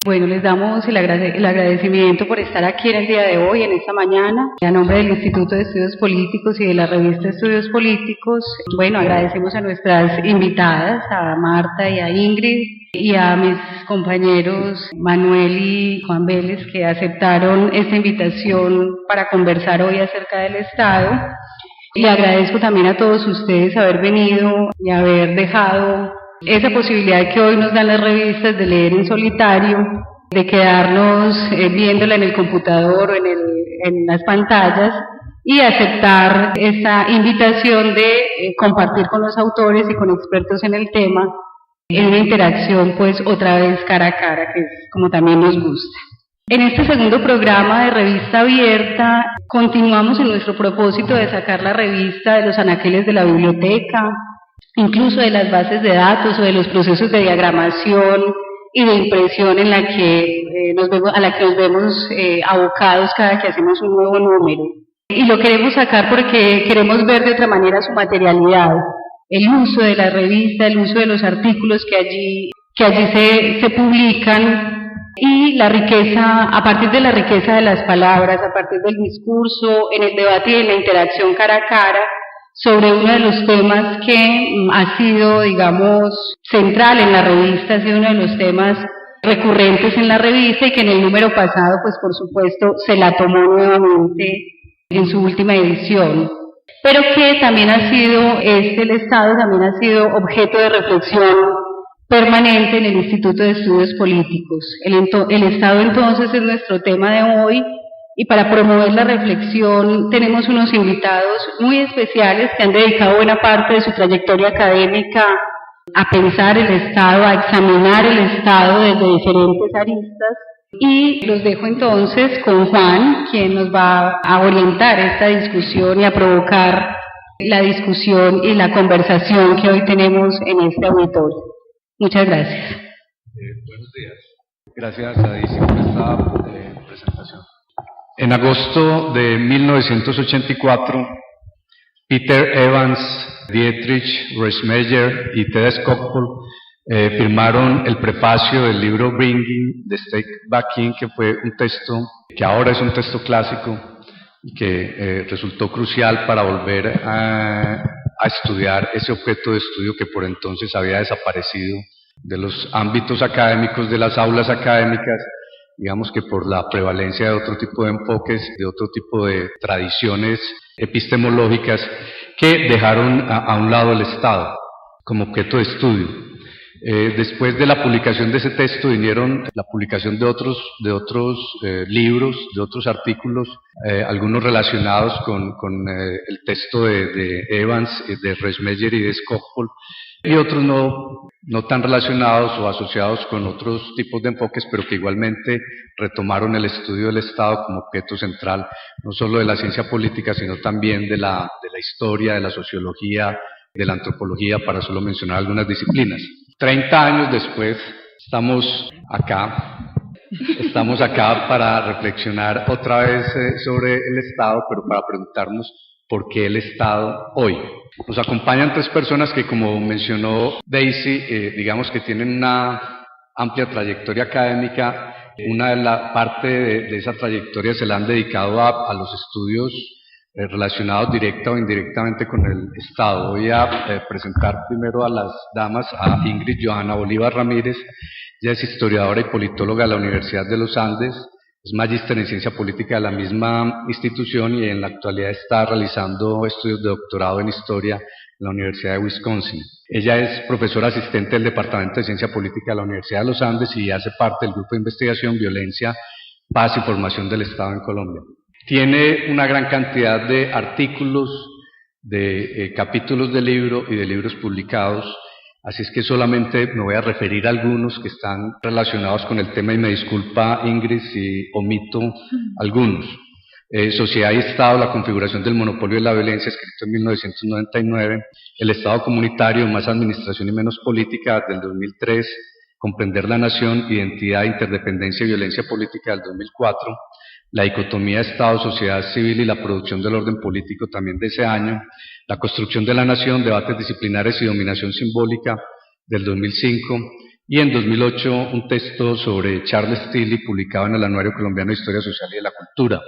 Bueno, les damos el agradecimiento por estar aquí en el día de hoy, en esta mañana. A nombre del Instituto de Estudios Políticos y de la revista Estudios Políticos, bueno, agradecemos a nuestras invitadas, a Marta y a Ingrid, y a mis compañeros Manuel y Juan Vélez, que aceptaron esta invitación para conversar hoy acerca del Estado. Le agradezco también a todos ustedes haber venido y haber dejado esa posibilidad que hoy nos dan las revistas de leer en solitario, de quedarnos viéndola en el computador o en las pantallas y aceptar esta invitación de compartir con los autores y con expertos en el tema en una interacción pues otra vez cara a cara, que es como también nos gusta. En este segundo programa de Revista Abierta continuamos en nuestro propósito de sacar la revista de los anaqueles de la biblioteca, incluso de las bases de datos o de los procesos de diagramación y de impresión a la que nos vemos abocados cada que hacemos un nuevo número. Y lo queremos sacar porque queremos ver de otra manera su materialidad, el uso de la revista, el uso de los artículos que allí se publican, y la riqueza, a partir de la riqueza de las palabras, a partir del discurso, en el debate y en la interacción cara a cara, sobre uno de los temas que ha sido, digamos, central en la revista, ha sido uno de los temas recurrentes en la revista y que en el número pasado, pues por supuesto, se la tomó nuevamente en su última edición, pero que también ha sido, el Estado también ha sido objeto de reflexión permanente en el Instituto de Estudios Políticos. El Estado entonces es nuestro tema de hoy, y para promover la reflexión tenemos unos invitados muy especiales que han dedicado buena parte de su trayectoria académica a pensar el Estado, a examinar el Estado desde diferentes aristas, y los dejo entonces con Juan, quien nos va a orientar esta discusión y a provocar la discusión y la conversación que hoy tenemos en este auditorio. Muchas gracias. Buenos días. Gracias a Daisy por esta presentación. En agosto de 1984, Peter Evans, Dietrich Reismeyer y Ted Skocpol firmaron el prefacio del libro Bringing the State Back In, que fue un texto que ahora es un texto clásico y que resultó crucial para volver a estudiar ese objeto de estudio que por entonces había desaparecido de los ámbitos académicos, de las aulas académicas, digamos que por la prevalencia de otro tipo de enfoques, de otro tipo de tradiciones epistemológicas que dejaron a un lado el Estado como objeto de estudio. Después de la publicación de ese texto vinieron la publicación de otros libros, de otros artículos, algunos relacionados con el texto de Evans, de Reismeyer y de Skocpol, y otros no tan relacionados o asociados con otros tipos de enfoques, pero que igualmente retomaron el estudio del Estado como objeto central, no solo de la ciencia política, sino también de la historia, de la sociología, de la antropología, para solo mencionar algunas disciplinas. 30 años después, estamos acá para reflexionar otra vez sobre el Estado, pero para preguntarnos por qué el Estado hoy. Nos acompañan tres personas que, como mencionó Daisy, digamos que tienen una amplia trayectoria académica. Una de la parte de esa trayectoria se la han dedicado a los estudios relacionados directa o indirectamente con el Estado. Voy a presentar primero a las damas, a Ingrid Johanna Bolívar Ramírez. Ella es historiadora y politóloga de la Universidad de los Andes, es magíster en ciencia política de la misma institución y en la actualidad está realizando estudios de doctorado en historia en la Universidad de Wisconsin. Ella es profesora asistente del Departamento de Ciencia Política de la Universidad de los Andes y hace parte del Grupo de Investigación Violencia, Paz y Formación del Estado en Colombia. Tiene una gran cantidad de artículos, de capítulos de libro y de libros publicados, así es que solamente me voy a referir a algunos que están relacionados con el tema y me disculpa Ingrid si omito algunos. Sociedad y Estado, la configuración del monopolio de la violencia, escrito en 1999, El Estado comunitario, más administración y menos política, del 2003, Comprender la nación, identidad, interdependencia y violencia política, del 2004, La dicotomía Estado, sociedad civil y la producción del orden político, también de ese año, La construcción de la nación, debates disciplinares y dominación simbólica, del 2005, y en 2008 un texto sobre Charles Tilly publicado en el Anuario Colombiano de Historia Social y de la Cultura.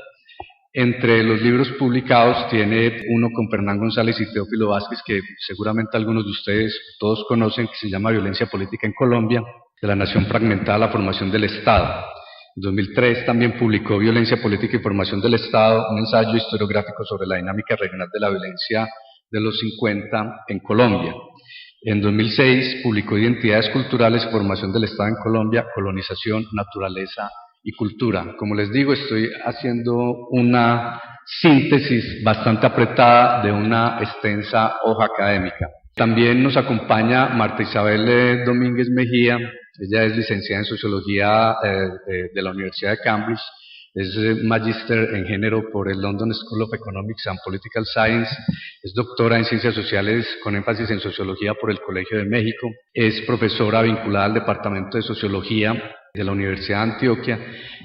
Entre los libros publicados tiene uno con Fernán González y Teófilo Vázquez, que seguramente algunos de ustedes todos conocen, que se llama Violencia Política en Colombia, de la Nación Fragmentada a la Formación del Estado. En 2003 también publicó Violencia Política y Formación del Estado, un ensayo historiográfico sobre la dinámica regional de la violencia de los 50 en Colombia. En 2006 publicó Identidades Culturales y Formación del Estado en Colombia, Colonización, Naturaleza y Cultura. Como les digo, estoy haciendo una síntesis bastante apretada de una extensa hoja académica. También nos acompaña Marta Isabel Domínguez Mejía. Ella es licenciada en Sociología de la Universidad de Cambridge, es magíster en género por el London School of Economics and Political Science, es doctora en Ciencias Sociales con énfasis en Sociología por el Colegio de México, es profesora vinculada al Departamento de Sociología de la Universidad de Antioquia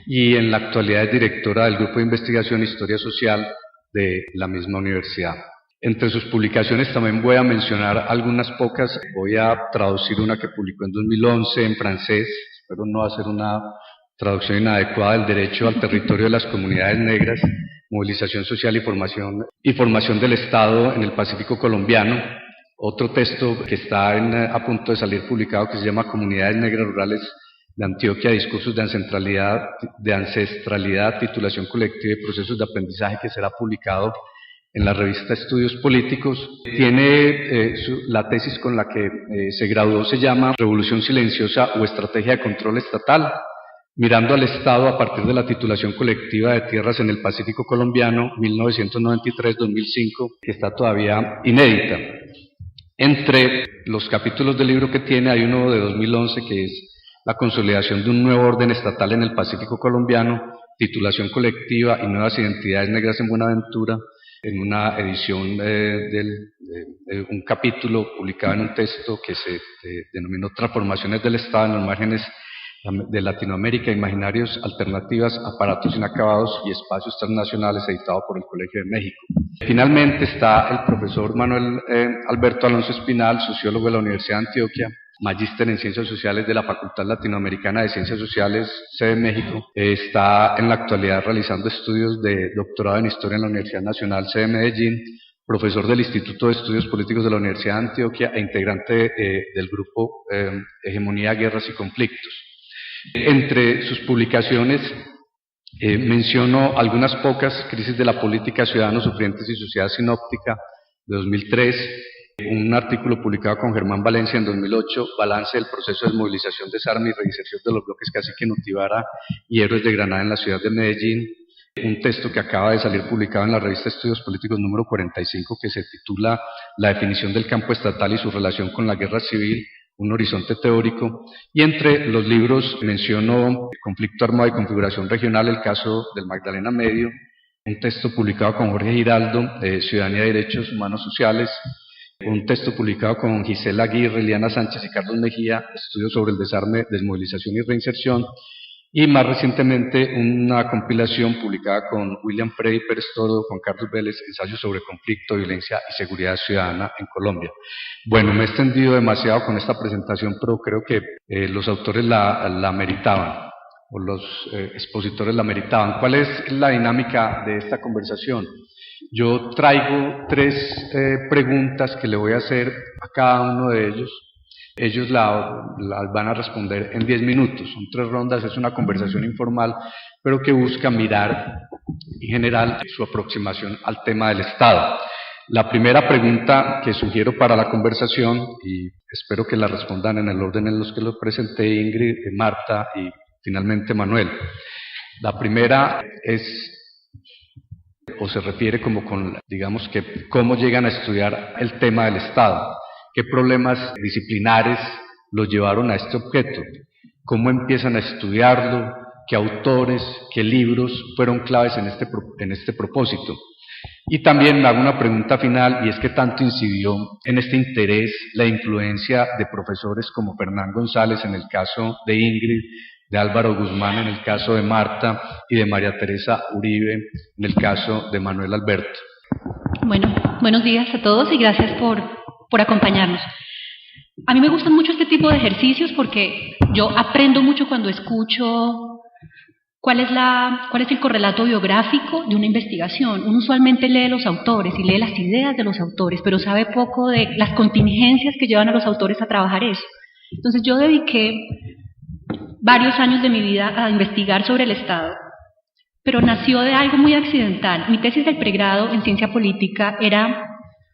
y en la actualidad es directora del Grupo de Investigación Historia Social de la misma universidad. Entre sus publicaciones también voy a mencionar algunas pocas. Voy a traducir una que publicó en 2011 en francés, espero no hacer una traducción inadecuada, del derecho al territorio de las comunidades negras, movilización social y formación del Estado en el Pacífico colombiano. Otro texto que está a punto de salir publicado que se llama Comunidades Negras Rurales de Antioquia, discursos de ancestralidad, titulación colectiva y procesos de aprendizaje, que será publicado en la revista Estudios Políticos. Tiene la tesis con la que se graduó, se llama Revolución Silenciosa o Estrategia de Control Estatal, mirando al Estado a partir de la titulación colectiva de tierras en el Pacífico colombiano 1993-2005, que está todavía inédita. Entre los capítulos del libro que tiene hay uno de 2011 que es la consolidación de un nuevo orden estatal en el Pacífico colombiano, titulación colectiva y nuevas identidades negras en Buenaventura, en una edición de un capítulo publicado en un texto que se denominó Transformaciones del Estado en los márgenes de Latinoamérica, Imaginarios, Alternativas, Aparatos Inacabados y Espacios Transnacionales, editado por el Colegio de México. Finalmente está el profesor Manuel Alberto Alonso Espinal, sociólogo de la Universidad de Antioquia, magíster en Ciencias Sociales de la Facultad Latinoamericana de Ciencias Sociales, sede México. Está en la actualidad realizando estudios de doctorado en Historia en la Universidad Nacional, sede Medellín, profesor del Instituto de Estudios Políticos de la Universidad de Antioquia e integrante del grupo Hegemonía, Guerras y Conflictos. Entre sus publicaciones menciono algunas pocas: Crisis de la Política, Ciudadanos Sufrientes y Sociedad Sinóptica, de 2003, un artículo publicado con Germán Valencia en 2008, Balance del proceso de desmovilización, desarme y reinserción de los bloques Cacique Nutibara y Héroes de Granada en la ciudad de Medellín, un texto que acaba de salir publicado en la revista Estudios Políticos número 45 que se titula La definición del campo estatal y su relación con la guerra civil, un horizonte teórico. Y entre los libros menciono Conflicto armado y configuración regional, el caso del Magdalena Medio, un texto publicado con Jorge Giraldo, Ciudadanía y Derechos Humanos Sociales, un texto publicado con Gisela Aguirre, Liana Sánchez y Carlos Mejía, Estudios sobre el desarme, desmovilización y reinserción, y más recientemente una compilación publicada con William Freddy Pérez Todo, con Carlos Vélez, Ensayos sobre conflicto, violencia y seguridad ciudadana en Colombia. Bueno, me he extendido demasiado con esta presentación, pero creo que los autores la meritaban, o los expositores la meritaban. ¿Cuál es la dinámica de esta conversación? Yo traigo tres preguntas que le voy a hacer a cada uno de ellos. Ellos las van a responder en 10 minutos. Son 3 rondas, es una conversación informal, pero que busca mirar en general su aproximación al tema del Estado. La primera pregunta que sugiero para la conversación, y espero que la respondan en el orden en los que lo presenté, Ingrid, Marta y finalmente Manuel. La primera es, o se refiere como con, digamos que, cómo llegan a estudiar el tema del Estado, qué problemas disciplinares los llevaron a este objeto, cómo empiezan a estudiarlo, qué autores, qué libros fueron claves en este propósito. Y también me hago una pregunta final, y es que tanto incidió en este interés la influencia de profesores como Fernán González en el caso de Ingrid, de Álvaro Guzmán en el caso de Marta y de María Teresa Uribe en el caso de Manuel Alberto. Bueno, buenos días a todos y gracias por acompañarnos. A mí me gustan mucho este tipo de ejercicios porque yo aprendo mucho cuando escucho cuál es el correlato biográfico de una investigación. Uno usualmente lee los autores y lee las ideas de los autores, pero sabe poco de las contingencias que llevan a los autores a trabajar eso. Entonces yo dediqué varios años de mi vida a investigar sobre el Estado, pero nació de algo muy accidental. Mi tesis del pregrado en ciencia política era,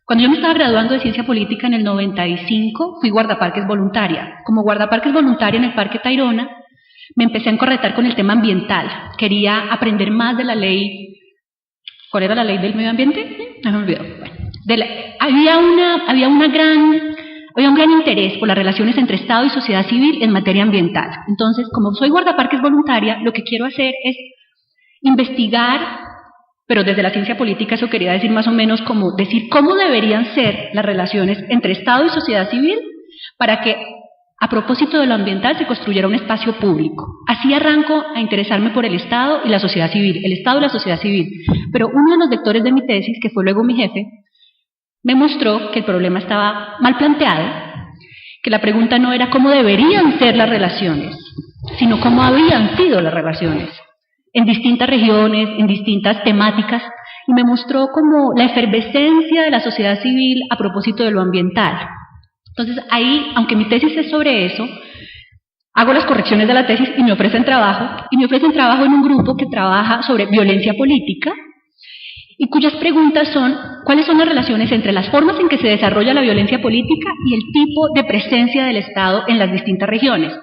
cuando yo me estaba graduando de ciencia política en el 95, fui guardaparques voluntaria. Como guardaparques voluntaria en el Parque Tayrona, me empecé a encorretar con el tema ambiental. Quería aprender más de la ley. ¿Cuál era la ley del medio ambiente? No me olvidó. Bueno, había un gran interés por las relaciones entre Estado y sociedad civil en materia ambiental. Entonces, como soy guardaparques voluntaria, lo que quiero hacer es investigar, pero desde la ciencia política eso quería decir más o menos como decir cómo deberían ser las relaciones entre Estado y sociedad civil para que, a propósito de lo ambiental, se construyera un espacio público. Así arranco a interesarme por el Estado y la sociedad civil, el Estado y la sociedad civil. Pero uno de los lectores de mi tesis, que fue luego mi jefe, me mostró que el problema estaba mal planteado, que la pregunta no era cómo deberían ser las relaciones, sino cómo habían sido las relaciones en distintas regiones, en distintas temáticas, y me mostró como la efervescencia de la sociedad civil a propósito de lo ambiental. Entonces ahí, aunque mi tesis es sobre eso, hago las correcciones de la tesis y me ofrecen trabajo en un grupo que trabaja sobre violencia política, y cuyas preguntas son, ¿cuáles son las relaciones entre las formas en que se desarrolla la violencia política y el tipo de presencia del Estado en las distintas regiones?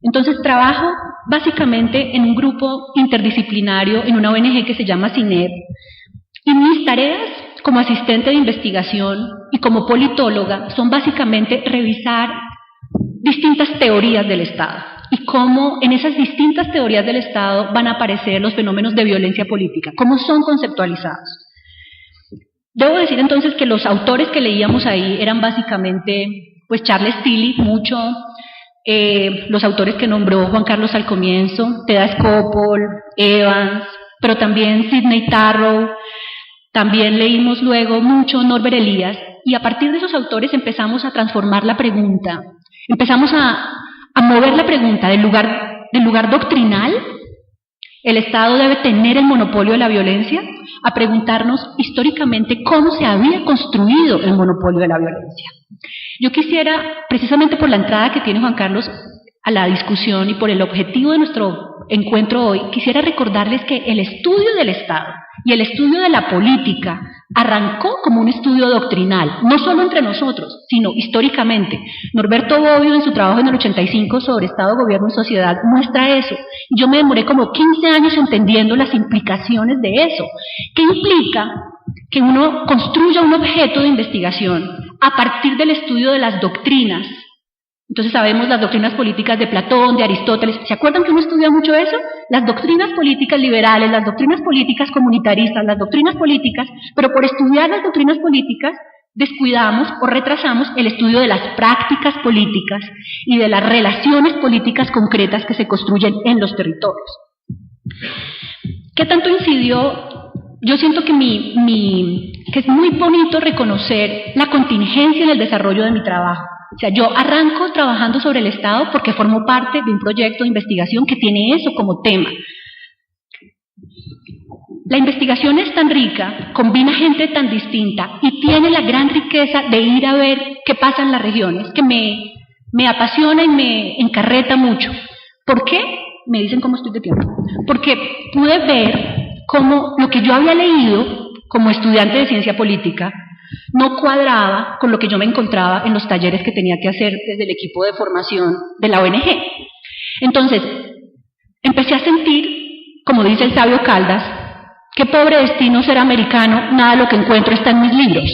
Entonces trabajo básicamente en un grupo interdisciplinario, en una ONG que se llama CINEP, y mis tareas como asistente de investigación y como politóloga son básicamente revisar distintas teorías del Estado y cómo en esas distintas teorías del Estado van a aparecer los fenómenos de violencia política, cómo son conceptualizados. Debo decir entonces que los autores que leíamos ahí eran básicamente pues Charles Tilly, mucho, los autores que nombró Juan Carlos al comienzo, Theda Skopol, Evans, pero también Sidney Tarrow, también leímos luego mucho Norbert Elias, y a partir de esos autores empezamos a transformar la pregunta, empezamos a mover la pregunta del lugar doctrinal, el Estado debe tener el monopolio de la violencia, a preguntarnos históricamente cómo se había construido el monopolio de la violencia. Yo quisiera, precisamente por la entrada que tiene Juan Carlos a la discusión y por el objetivo de nuestro encuentro hoy, quisiera recordarles que el estudio del Estado y el estudio de la política arrancó como un estudio doctrinal, no solo entre nosotros, sino históricamente. Norberto Bobbio, en su trabajo en el 85 sobre Estado, Gobierno y Sociedad, muestra eso. Y yo me demoré como 15 años entendiendo las implicaciones de eso. ¿Qué implica que uno construya un objeto de investigación a partir del estudio de las doctrinas? Entonces sabemos las doctrinas políticas de Platón, de Aristóteles. ¿Se acuerdan que uno estudia mucho eso? Las doctrinas políticas liberales, las doctrinas políticas comunitaristas, las doctrinas políticas, pero por estudiar las doctrinas políticas descuidamos o retrasamos el estudio de las prácticas políticas y de las relaciones políticas concretas que se construyen en los territorios. ¿Qué tanto incidió? Yo siento que que es muy bonito reconocer la contingencia en el desarrollo de mi trabajo. O sea, yo arranco trabajando sobre el Estado porque formo parte de un proyecto de investigación que tiene eso como tema. La investigación es tan rica, combina gente tan distinta y tiene la gran riqueza de ir a ver qué pasa en las regiones, que me apasiona y me encarreta mucho. ¿Por qué? Me dicen cómo estoy de tiempo. Porque pude ver cómo lo que yo había leído como estudiante de ciencia política no cuadraba con lo que yo me encontraba en los talleres que tenía que hacer desde el equipo de formación de la ONG. Entonces, empecé a sentir, como dice el sabio Caldas, qué pobre destino ser americano, nada de lo que encuentro está en mis libros.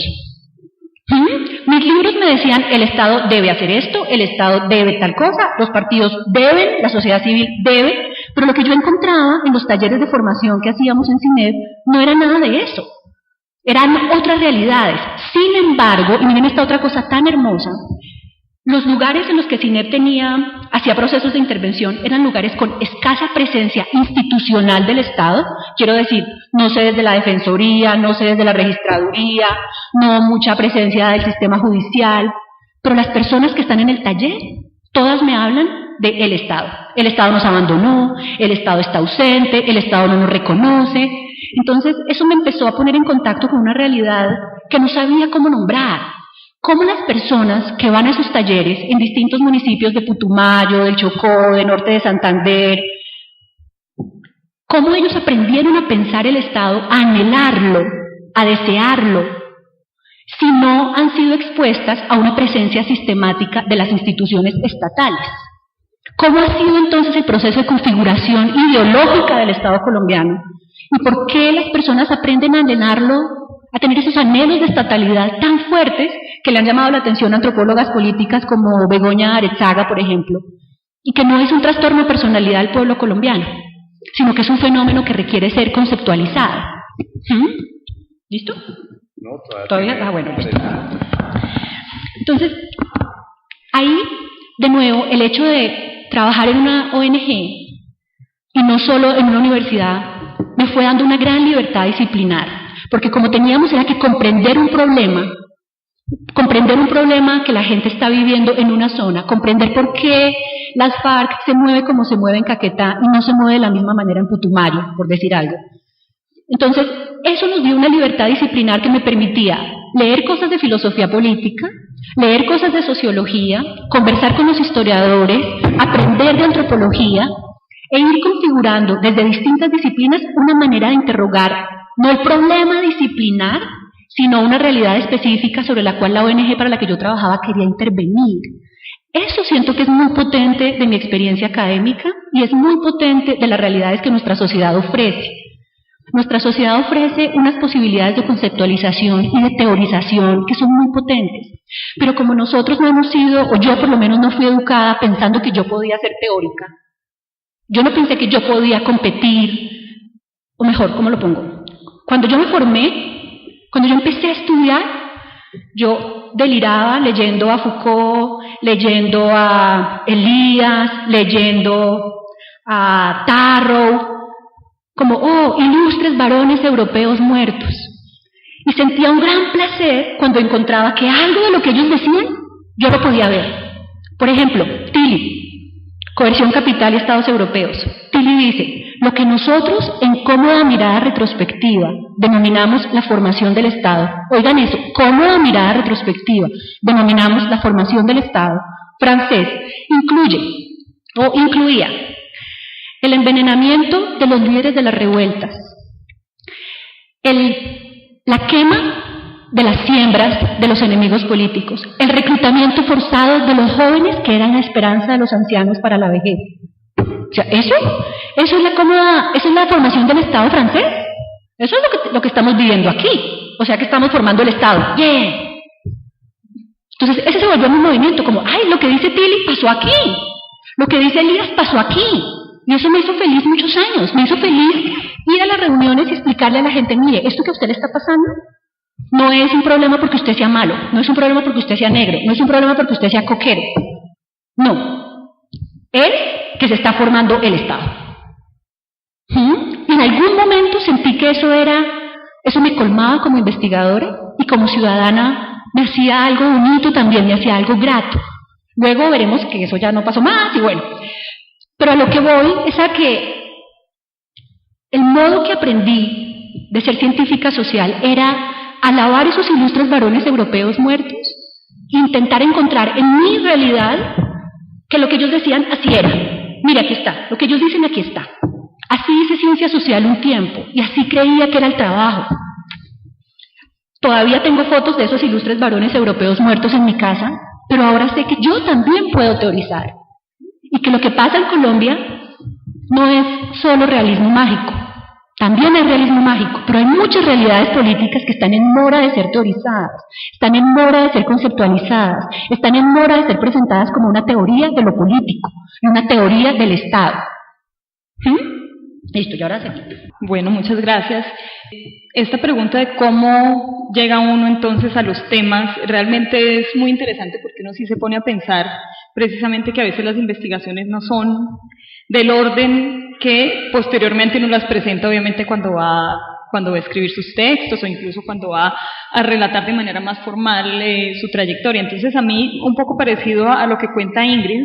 Mis libros me decían, el Estado debe hacer esto, el Estado debe tal cosa, los partidos deben, la sociedad civil debe, pero lo que yo encontraba en los talleres de formación que hacíamos en CINEP no era nada de eso. Eran otras realidades. Sin embargo, y miren esta otra cosa tan hermosa, los lugares en los que CINEP hacía procesos de intervención eran lugares con escasa presencia institucional del Estado, quiero decir, no sé desde la Defensoría, no sé desde la Registraduría, no mucha presencia del sistema judicial, pero las personas que están en el taller, todas me hablan del Estado. El Estado nos abandonó, el Estado está ausente, el Estado no nos reconoce. Entonces, eso me empezó a poner en contacto con una realidad que no sabía cómo nombrar. Cómo las personas que van a esos talleres en distintos municipios de Putumayo, del Chocó, de Norte de Santander, cómo ellos aprendieron a pensar el Estado, a anhelarlo, a desearlo, si no han sido expuestas a una presencia sistemática de las instituciones estatales. ¿Cómo ha sido entonces el proceso de configuración ideológica del Estado colombiano? ¿Y por qué las personas aprenden a anhelarlo, a tener esos anhelos de estatalidad tan fuertes que le han llamado la atención a antropólogas políticas como Begoña Arechaga, por ejemplo, y que no es un trastorno de personalidad del pueblo colombiano, sino que es un fenómeno que requiere ser conceptualizado? ¿Listo? No, ¿Todavía? Ah, bueno. Entonces, ahí, de nuevo, el hecho de trabajar en una ONG y no solo en una universidad me fue dando una gran libertad disciplinar, porque como teníamos era que comprender un problema que la gente está viviendo en una zona, comprender por qué las FARC se mueve como se mueve en Caquetá y no se mueve de la misma manera en Putumayo, por decir algo. Entonces, eso nos dio una libertad disciplinar que me permitía leer cosas de filosofía política, leer cosas de sociología, conversar con los historiadores, aprender de antropología e ir configurando desde distintas disciplinas una manera de interrogar no el problema disciplinar, sino una realidad específica sobre la cual la ONG para la que yo trabajaba quería intervenir. Eso siento que es muy potente de mi experiencia académica y es muy potente de las realidades que nuestra sociedad ofrece. Nuestra sociedad ofrece unas posibilidades de conceptualización y de teorización que son muy potentes, pero como nosotros no hemos sido, o yo por lo menos no fui educada pensando que yo podía ser teórica, yo no pensé que yo podía competir, o mejor, ¿cómo lo pongo? Cuando yo me formé, cuando yo empecé a estudiar, yo deliraba leyendo a Foucault, leyendo a Elías, leyendo a Tarrow, como, oh, ilustres varones europeos muertos. Y sentía un gran placer cuando encontraba que algo de lo que ellos decían, yo lo podía ver. Por ejemplo, Tilly, Coerción, Capital y Estados Europeos. Tilly dice, lo que nosotros en cómoda mirada retrospectiva denominamos la formación del Estado, oigan eso, cómoda mirada retrospectiva denominamos la formación del Estado francés, incluía el envenenamiento de los líderes de las revueltas, la quema de las siembras de los enemigos políticos, el reclutamiento forzado de los jóvenes que eran la esperanza de los ancianos para la vejez. O sea, eso es la formación del Estado francés. Eso es lo que estamos viviendo aquí. O sea que estamos formando el Estado. ¡Yeah! Entonces, ese se volvió mi movimiento, como, ay, lo que dice Tilly pasó aquí. Lo que dice Elías pasó aquí. Y eso me hizo feliz muchos años. Me hizo feliz ir a las reuniones y explicarle a la gente, mire, esto que a usted le está pasando no es un problema porque usted sea malo, no es un problema porque usted sea negro, no es un problema porque usted sea coquero. No. Es que se está formando el Estado. En algún momento sentí que eso me colmaba como investigadora y como ciudadana me hacía algo bonito también, me hacía algo grato. Luego veremos que eso ya no pasó más y bueno. Pero a lo que voy es a que el modo que aprendí de ser científica social era alabar esos ilustres varones europeos muertos, intentar encontrar en mi realidad que lo que ellos decían así era. Mira, aquí está, lo que ellos dicen aquí está. Así hice ciencia social un tiempo y así creía que era el trabajo. Todavía tengo fotos de esos ilustres varones europeos muertos en mi casa, pero ahora sé que yo también puedo teorizar. Y que lo que pasa en Colombia no es solo realismo mágico, también es realismo mágico, pero hay muchas realidades políticas que están en mora de ser teorizadas, están en mora de ser conceptualizadas, están en mora de ser presentadas como una teoría de lo político, una teoría del Estado. Listo, y ahora sí. Bueno, muchas gracias. Esta pregunta de cómo llega uno entonces a los temas realmente es muy interesante porque uno sí se pone a pensar precisamente que a veces las investigaciones no son del orden que posteriormente uno las presenta obviamente cuando va cuando va a escribir sus textos o incluso cuando va a relatar de manera más formal su trayectoria. Entonces, a mí, un poco parecido a lo que cuenta Ingrid,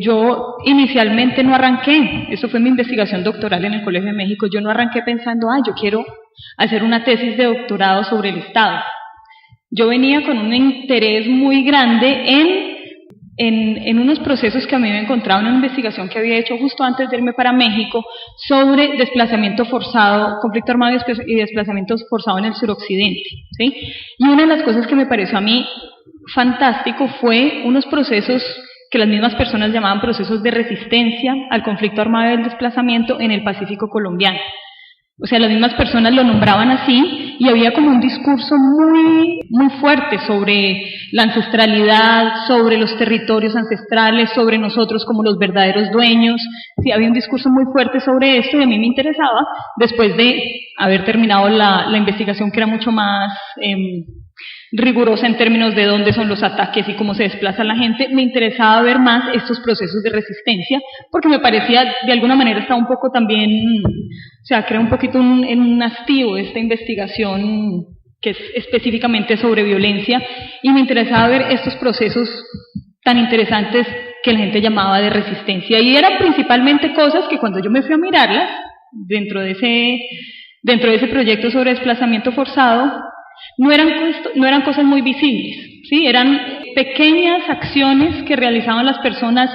yo inicialmente no arranqué, eso fue mi investigación doctoral en el Colegio de México, yo no arranqué pensando, yo quiero hacer una tesis de doctorado sobre el Estado. Yo venía con un interés muy grande en unos procesos que a mí me encontraba en una investigación que había hecho justo antes de irme para México sobre desplazamiento forzado, conflicto armado y desplazamiento forzado en el suroccidente, ¿sí? Y una de las cosas que me pareció a mí fantástico fue unos procesos que las mismas personas llamaban procesos de resistencia al conflicto armado y el desplazamiento en el Pacífico colombiano. O sea, las mismas personas lo nombraban así y había como un discurso muy fuerte sobre la ancestralidad, sobre los territorios ancestrales, sobre nosotros como los verdaderos dueños. Sí, había un discurso muy fuerte sobre esto y a mí me interesaba, después de haber terminado la investigación que era mucho más rigurosa en términos de dónde son los ataques y cómo se desplaza la gente, me interesaba ver más estos procesos de resistencia, porque me parecía, de alguna manera, estaba un poco también, o sea, que era un poquito un hastío esta investigación que es específicamente sobre violencia, y me interesaba ver estos procesos tan interesantes que la gente llamaba de resistencia, y eran principalmente cosas que cuando yo me fui a mirarlas, dentro de ese proyecto sobre desplazamiento forzado, no eran cosas muy visibles, ¿sí? Eran pequeñas acciones que realizaban las personas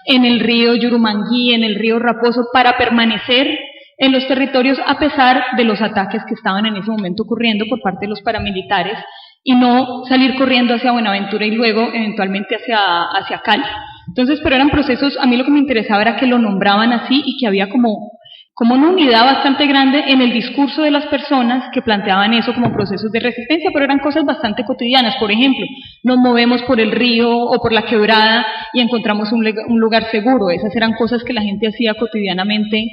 en el río Yurumangui, en el río Raposo, para permanecer en los territorios a pesar de los ataques que estaban en ese momento ocurriendo por parte de los paramilitares y no salir corriendo hacia Buenaventura y luego eventualmente hacia Cali. Entonces, pero eran procesos, a mí lo que me interesaba era que lo nombraban así y que había como una unidad bastante grande en el discurso de las personas que planteaban eso como procesos de resistencia, pero eran cosas bastante cotidianas. Por ejemplo, nos movemos por el río o por la quebrada y encontramos un lugar seguro. Esas eran cosas que la gente hacía cotidianamente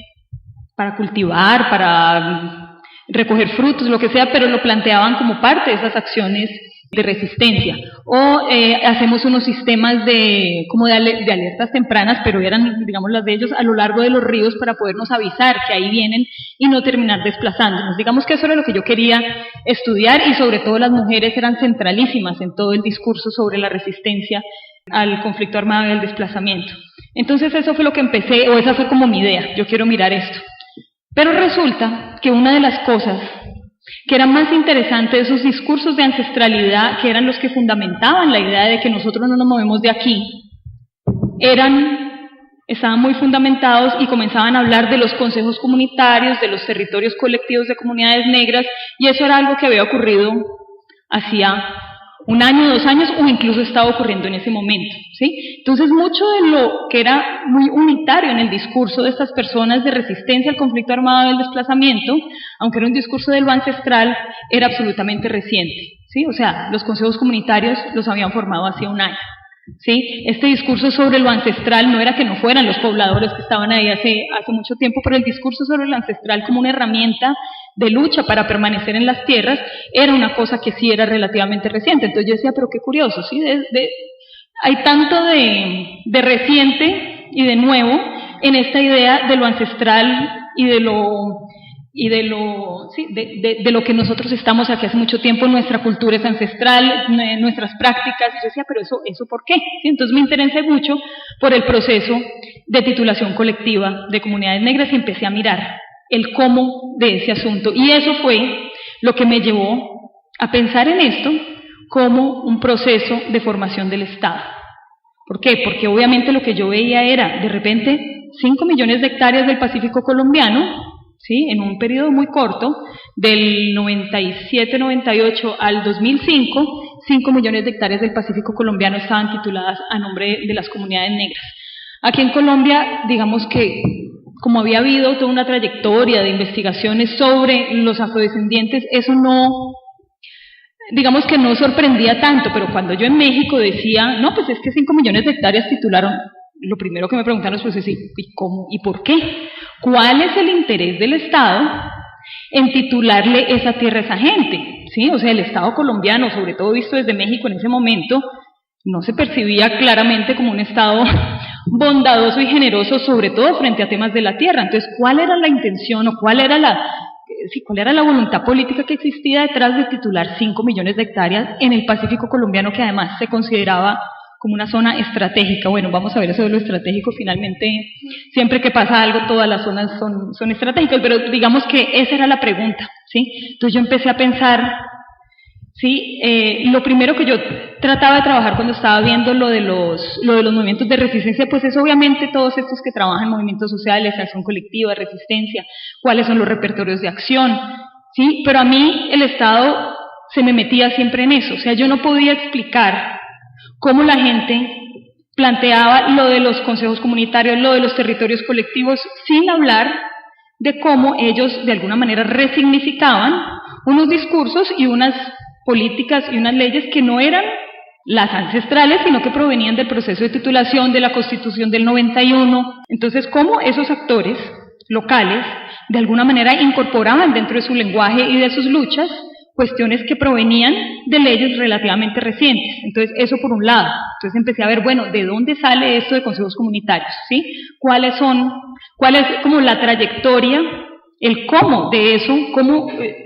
para cultivar, para recoger frutos, lo que sea, pero lo planteaban como parte de esas acciones de resistencia. O hacemos unos sistemas de alertas tempranas, pero eran, digamos, las de ellos a lo largo de los ríos para podernos avisar que ahí vienen y no terminar desplazándonos. Digamos que eso era lo que yo quería estudiar, y sobre todo las mujeres eran centralísimas en todo el discurso sobre la resistencia al conflicto armado y al desplazamiento. Entonces eso fue lo que empecé, o esa fue como mi idea, yo quiero mirar esto. Pero resulta que una de las cosas que era más interesante de esos discursos de ancestralidad, que eran los que fundamentaban la idea de que nosotros no nos movemos de aquí, estaban muy fundamentados y comenzaban a hablar de los consejos comunitarios, de los territorios colectivos de comunidades negras, y eso era algo que había ocurrido hacía 1 año, 2 años, o incluso estaba ocurriendo en ese momento, ¿sí? Entonces, mucho de lo que era muy unitario en el discurso de estas personas de resistencia al conflicto armado y al desplazamiento, aunque era un discurso de lo ancestral, era absolutamente reciente, ¿sí? O sea, los consejos comunitarios los habían formado hacía 1 año, ¿sí? Este discurso sobre lo ancestral no era que no fueran los pobladores que estaban ahí hace mucho tiempo, pero el discurso sobre lo ancestral como una herramienta de lucha para permanecer en las tierras era una cosa que sí era relativamente reciente. Entonces yo decía, pero qué curioso, ¿sí? Hay tanto de reciente y de nuevo en esta idea de lo ancestral y de lo que nosotros estamos aquí hace mucho tiempo. Nuestra cultura es ancestral, nuestras prácticas. Y yo decía, pero eso ¿por qué? ¿Sí? Entonces me interesé mucho por el proceso de titulación colectiva de comunidades negras y empecé a mirar el cómo de ese asunto. Y eso fue lo que me llevó a pensar en esto como un proceso de formación del Estado. ¿Por qué? Porque obviamente lo que yo veía era, de repente, 5 millones de hectáreas del Pacífico colombiano, ¿sí? En un periodo muy corto, del 97-98 al 2005, 5 millones de hectáreas del Pacífico colombiano estaban tituladas a nombre de las comunidades negras. Aquí en Colombia, digamos que como había habido toda una trayectoria de investigaciones sobre los afrodescendientes, eso no, digamos que no sorprendía tanto, pero cuando yo en México decía, no, pues es que 5 millones de hectáreas titularon, lo primero que me preguntaron es, ¿y cómo? ¿Y por qué? ¿Cuál es el interés del Estado en titularle esa tierra a esa gente? ¿Sí? O sea, el Estado colombiano, sobre todo visto desde México en ese momento, no se percibía claramente como un Estado bondadoso y generoso, sobre todo frente a temas de la tierra. Entonces, ¿cuál era la intención o cuál era cuál era la voluntad política que existía detrás de titular 5 millones de hectáreas en el Pacífico colombiano, que además se consideraba como una zona estratégica. Bueno, vamos a ver eso de lo estratégico. Finalmente, siempre que pasa algo, todas las zonas son estratégicas, pero digamos que esa era la pregunta, ¿sí? Entonces yo empecé a pensar, ¿sí? Lo primero que yo trataba de trabajar cuando estaba viendo lo de los movimientos de resistencia, pues es obviamente todos estos que trabajan en movimientos sociales, acción colectiva, resistencia, cuáles son los repertorios de acción, ¿sí? Pero a mí el Estado se me metía siempre en eso, o sea, yo no podía explicar cómo la gente planteaba lo de los consejos comunitarios, lo de los territorios colectivos, sin hablar de cómo ellos de alguna manera resignificaban unos discursos y unas políticas y unas leyes que no eran las ancestrales, sino que provenían del proceso de titulación de la Constitución del 91. Entonces, cómo esos actores locales de alguna manera incorporaban dentro de su lenguaje y de sus luchas cuestiones que provenían de leyes relativamente recientes. Entonces, eso por un lado. Entonces empecé a ver, bueno, ¿de dónde sale esto de consejos comunitarios? ¿Sí? ¿Cuál es como la trayectoria, el cómo de eso,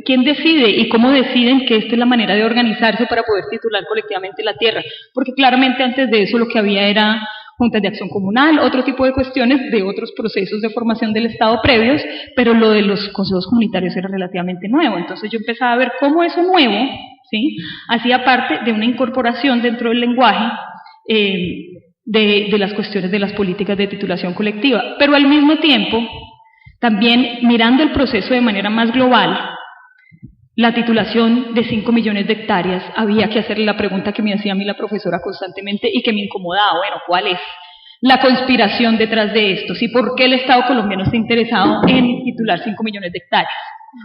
quién decide y cómo deciden que esta es la manera de organizarse para poder titular colectivamente la tierra? Porque claramente antes de eso lo que había era juntas de acción comunal, otro tipo de cuestiones de otros procesos de formación del Estado previos, pero lo de los consejos comunitarios era relativamente nuevo. Entonces yo empezaba a ver cómo eso nuevo, ¿sí?, hacía parte de una incorporación dentro del lenguaje de las cuestiones de las políticas de titulación colectiva, pero al mismo tiempo también mirando el proceso de manera más global. La titulación de 5 millones de hectáreas, había que hacerle la pregunta que me hacía a mí la profesora constantemente y que me incomodaba. Bueno, ¿cuál es la conspiración detrás de esto? ¿Sí? ¿Por qué el Estado colombiano está interesado en titular 5 millones de hectáreas?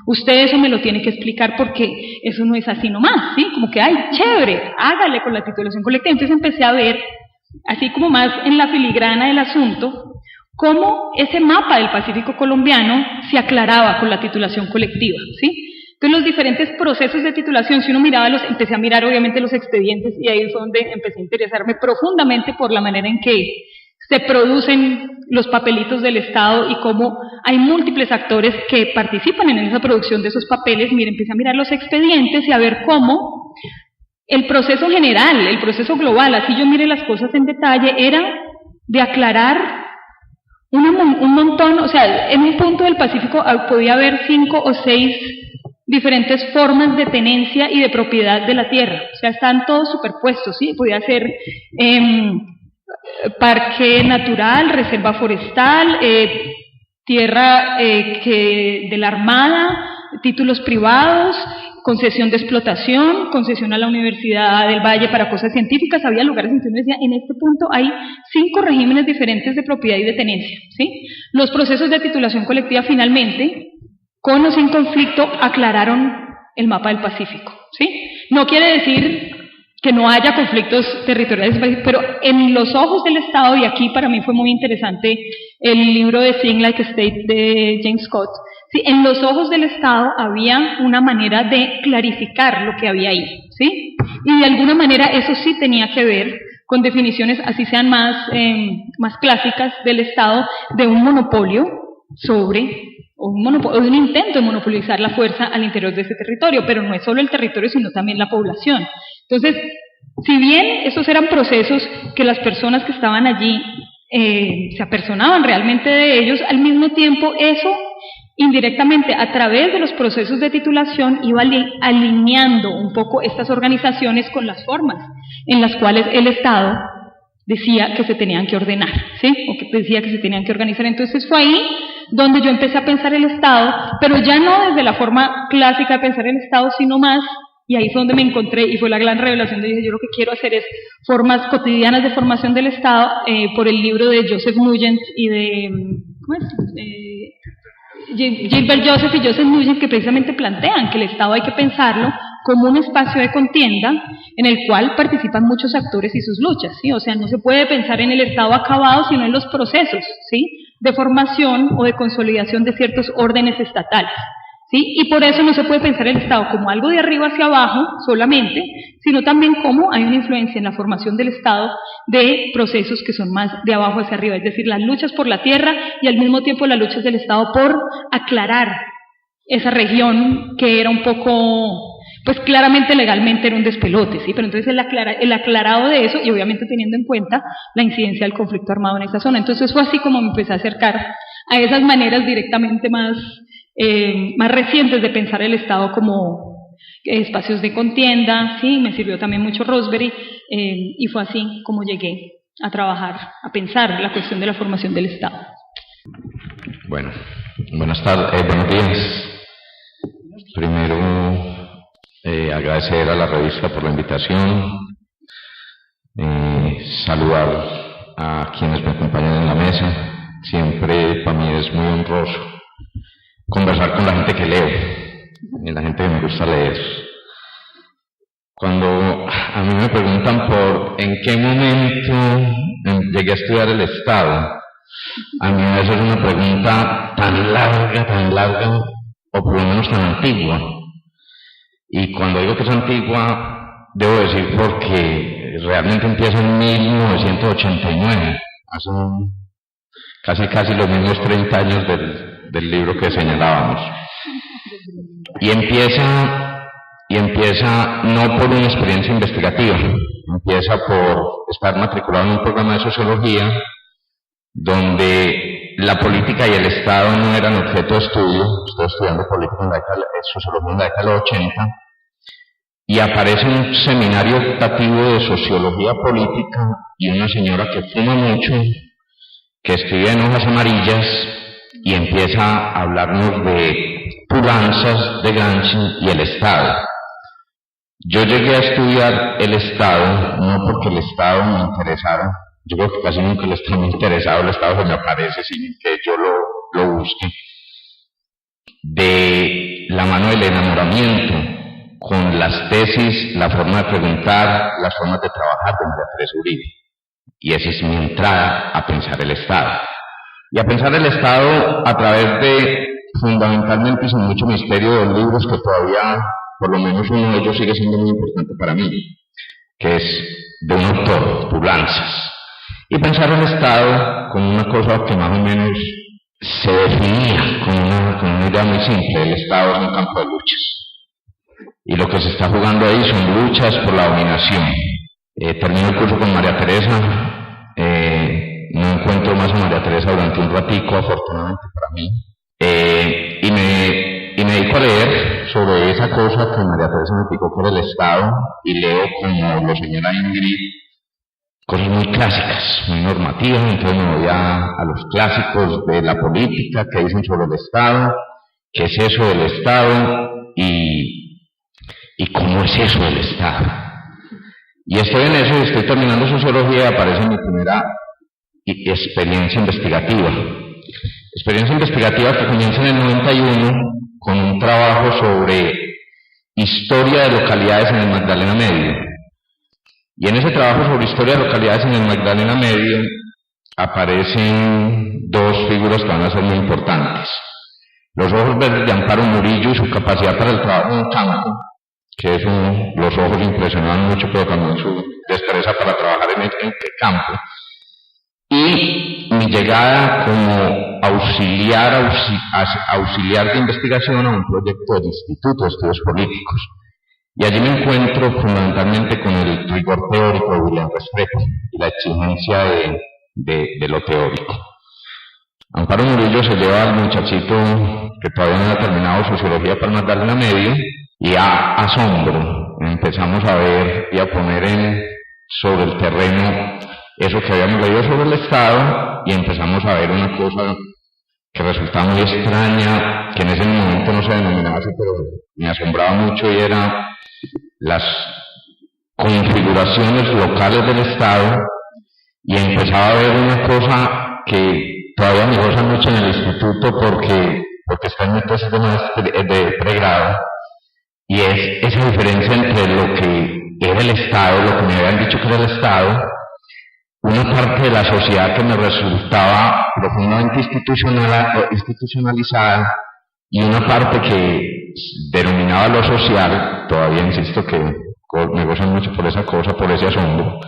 Usted eso me lo tiene que explicar porque eso no es así nomás, ¿sí? Como que, ¡ay, chévere! Hágale con la titulación colectiva. Entonces empecé a ver, así como más en la filigrana del asunto, cómo ese mapa del Pacífico colombiano se aclaraba con la titulación colectiva, ¿sí? Entonces los diferentes procesos de titulación, si uno miraba empecé a mirar obviamente los expedientes y ahí es donde empecé a interesarme profundamente por la manera en que se producen los papelitos del Estado y cómo hay múltiples actores que participan en esa producción de esos papeles. Mire, empecé a mirar los expedientes y a ver cómo el proceso general, el proceso global, así yo mire las cosas en detalle, era de aclarar un montón, o sea, en un punto del Pacífico podía haber 5 o 6 diferentes formas de tenencia y de propiedad de la tierra, o sea, están todos superpuestos, ¿sí? Podía ser parque natural, reserva forestal, tierra de la Armada, títulos privados, concesión de explotación, concesión a la Universidad del Valle para cosas científicas. Había lugares en que uno decía, en este punto hay 5 regímenes diferentes de propiedad y de tenencia, ¿sí? Los procesos de titulación colectiva finalmente, con o sin conflicto, aclararon el mapa del Pacífico, ¿sí? No quiere decir que no haya conflictos territoriales, pero en los ojos del Estado, y aquí para mí fue muy interesante el libro de Sing Like a State de James Scott, ¿sí? En los ojos del Estado había una manera de clarificar lo que había ahí, ¿sí? Y de alguna manera eso sí tenía que ver con definiciones, así sean más clásicas del Estado, de un monopolio o un intento de monopolizar la fuerza al interior de ese territorio, pero no es solo el territorio, sino también la población. Entonces, si bien esos eran procesos que las personas que estaban allí se apersonaban realmente de ellos, al mismo tiempo eso indirectamente a través de los procesos de titulación iba alineando un poco estas organizaciones con las formas en las cuales el Estado decía que se tenían que ordenar, ¿sí? O que decía que se tenían que organizar. Entonces fue ahí donde yo empecé a pensar el Estado, pero ya no desde la forma clásica de pensar el Estado, sino más, y ahí fue donde me encontré, y fue la gran revelación de dije, yo lo que quiero hacer es formas cotidianas de formación del Estado, por el libro de Joseph Nugent y de, ¿cómo es? Gilbert Joseph y Joseph Nugent, que precisamente plantean que el Estado hay que pensarlo como un espacio de contienda en el cual participan muchos actores y sus luchas, ¿sí? O sea, no se puede pensar en el Estado acabado, sino en los procesos, ¿sí?, de formación o de consolidación de ciertos órdenes estatales, ¿sí? Y por eso no se puede pensar el Estado como algo de arriba hacia abajo solamente, sino también como hay una influencia en la formación del Estado de procesos que son más de abajo hacia arriba, es decir, las luchas por la tierra y al mismo tiempo las luchas del Estado por aclarar esa región que era un poco, pues claramente legalmente era un despelote, ¿sí? Pero entonces el aclarado de eso, y obviamente teniendo en cuenta la incidencia del conflicto armado en esa zona. Entonces fue así como me empecé a acercar a esas maneras directamente más recientes de pensar el Estado como espacios de contienda, ¿sí? Me sirvió también mucho Rosebery, y fue así como llegué a trabajar, a pensar la cuestión de la formación del Estado. Bueno, buenos días. Primero, agradecer a la revista por la invitación, saludar a quienes me acompañan en la mesa. Siempre para mí es muy honroso conversar con la gente que leo, y la gente que me gusta leer. Cuando a mí me preguntan por en qué momento llegué a estudiar el Estado, a mí esa es una pregunta tan larga, o por lo menos tan antigua. Y cuando digo que es antigua, debo decir porque realmente empieza en 1989, hace casi los mismos 30 años del libro que señalábamos. Y empieza no por una experiencia investigativa, empieza por estar matriculado en un programa de sociología donde la política y el Estado no eran objeto de estudio. Estoy estudiando sociología en la década de los 80, y aparece un seminario optativo de sociología política y una señora que fuma mucho, que escribe en hojas amarillas y empieza a hablarnos de puranzas de Gramsci y el Estado. Yo llegué a estudiar el Estado no porque el Estado me interesara. Yo creo que casi nunca el Estado me ha interesado, el Estado se me aparece sin que yo lo busque. De la mano del enamoramiento con las tesis, la forma de preguntar, las formas de trabajar de María Teresa Uribe. Y esa es mi entrada a pensar el Estado. Y a pensar el Estado a través de, fundamentalmente y sin mucho misterio, de libros que todavía, por lo menos uno de ellos sigue siendo muy importante para mí, que es de un autor, Pulanzas. Y pensar el Estado con una cosa que más o menos se definía con una idea muy simple: el Estado es un campo de luchas. Y lo que se está jugando ahí son luchas por la dominación. Termino el curso con María Teresa, no encuentro más a María Teresa durante un ratico, afortunadamente para mí, y me dedico a leer sobre esa cosa que María Teresa me explicó que era el Estado, y leo, como lo señala Ingrid, cosas muy clásicas, muy normativas. Entonces me voy a los clásicos de la política que dicen sobre el Estado, qué es eso del Estado y cómo es eso del Estado. Y estoy en eso, y estoy terminando sociología, y aparece mi primera experiencia investigativa. Experiencia investigativa que comienza en el 91 con un trabajo sobre historia de localidades en el Magdalena Medio. Y en ese trabajo sobre historia de localidades en el Magdalena Medio aparecen dos figuras que van a ser muy importantes: los ojos verdes de Amparo Murillo y su capacidad para el trabajo en campo, que los ojos impresionaban mucho, pero también su destreza para trabajar en el campo, y mi llegada como auxiliar de investigación a un proyecto del Instituto de Estudios Políticos. Y allí me encuentro fundamentalmente con el rigor teórico de William Restrepo y la exigencia de lo teórico. Amparo Murillo se lleva al muchachito que todavía no ha terminado sociología para el Magdalena Medio, y a asombro empezamos a ver y a poner sobre el terreno eso que habíamos leído sobre el Estado, y empezamos a ver una cosa que resultaba muy extraña, que en ese momento no se denominaba así, pero me asombraba mucho, y era las configuraciones locales del Estado. Y empezaba a ver una cosa que todavía me goza mucho en el instituto porque está en mi tesis de pregrado, y es esa diferencia entre lo que era el Estado, lo que me habían dicho que era el Estado, una parte de la sociedad que me resultaba profundamente institucionalizada, y una parte que denominaba lo social. Todavía insisto que me gozan mucho por esa cosa, por ese asombro.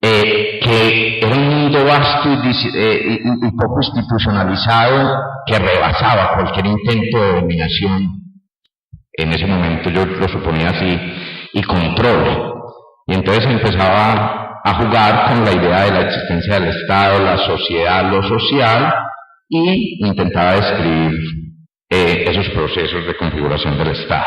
que era un mundo vasto y poco institucionalizado que rebasaba cualquier intento de dominación. En ese momento yo lo suponía así, y control. Y entonces empezaba a jugar con la idea de la existencia del Estado, la sociedad, lo social, y intentaba describir esos procesos de configuración del Estado.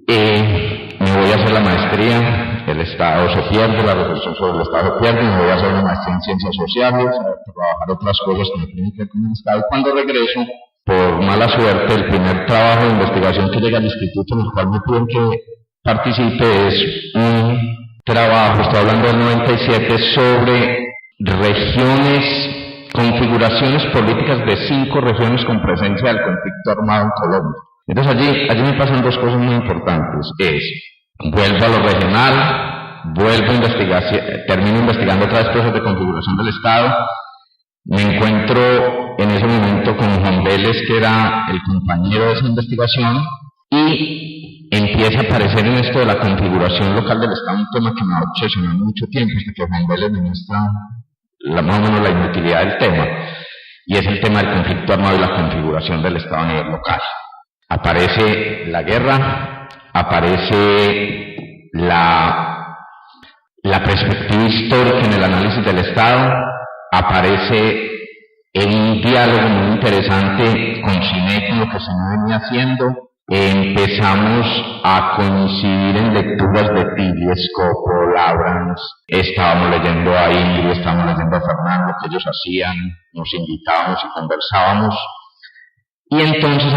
Me voy a hacer la maestría, el Estado se pierde, la reflexión sobre el Estado se pierde, me voy a hacer una maestría en ciencias sociales, a trabajar otras cosas que me tienen que ver con el Estado, y cuando regreso, por mala suerte, el primer trabajo de investigación que llega al instituto en el cual me piden que participe es un trabajo, estoy hablando del 97, sobre regiones, configuraciones políticas de 5 regiones con presencia del conflicto armado en Colombia. Entonces allí me pasan 2 cosas muy importantes, vuelvo a lo regional, vuelvo a investigar, termino investigando otra vez procesos de configuración del Estado, me encuentro en ese momento con Juan Vélez, que era el compañero de esa investigación, y empieza a aparecer en esto de la configuración local del Estado un tema que me ha obsesionado mucho tiempo, hasta que Juan Vélez me muestra más o menos la inutilidad del tema, y es el tema del conflicto armado y la configuración del Estado a nivel local. Aparece la guerra, aparece la perspectiva histórica en el análisis del Estado, aparece en un diálogo muy interesante con Siné, con lo que Siné venía haciendo. Empezamos a coincidir en lecturas de Tilly, Escopo, Laurans, estábamos leyendo a Ingrid, estábamos leyendo a Fernando, que ellos hacían, nos invitábamos y conversábamos, y entonces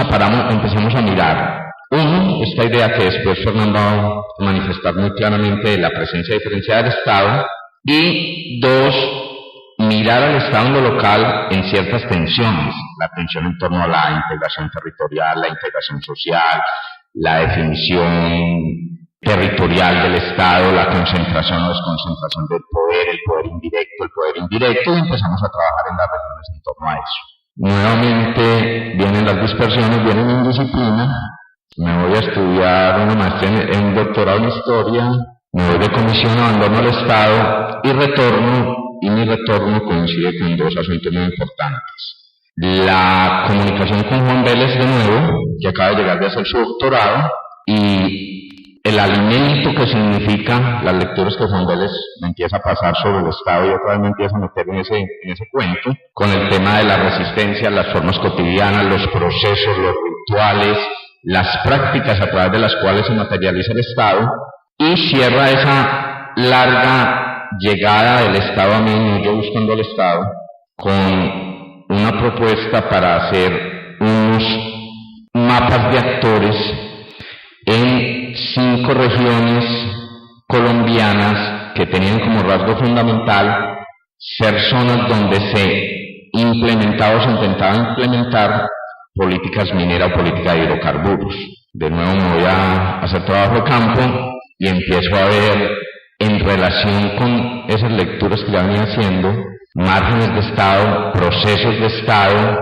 empezamos a mirar, uno, esta idea que después Fernando va a manifestar muy claramente de la presencia diferenciada del Estado, y 2, mirar al Estado en lo local en ciertas tensiones, la tensión en torno a la integración territorial, la integración social, la definición territorial del Estado, la concentración o desconcentración del poder, el poder indirecto, y empezamos a trabajar en las regiones en torno a eso. Nuevamente vienen las dispersiones, viene mi indisciplina, me voy a estudiar una maestría en un doctorado en historia, me voy de comisión, abandono el Estado y retorno, y mi retorno coincide con 2 asuntos muy importantes. La comunicación con Juan Vélez de nuevo, que acaba de llegar de hacer su doctorado, y el alimento que significa las lecturas que Juan Vélez me empieza a pasar sobre el Estado y otra vez me empieza a meter en ese cuento, con el tema de la resistencia, las formas cotidianas, los procesos, los rituales, las prácticas a través de las cuales se materializa el Estado, y cierra esa larga llegada del Estado a mí, yo buscando al Estado, con una propuesta para hacer unos mapas de actores en 5 regiones colombianas que tenían como rasgo fundamental ser zonas donde se implementaba o se intentaba implementar políticas mineras o política de hidrocarburos. De nuevo me voy a hacer trabajo de campo y empiezo a ver, en relación con esas lecturas que ya venía haciendo, márgenes de Estado, procesos de Estado,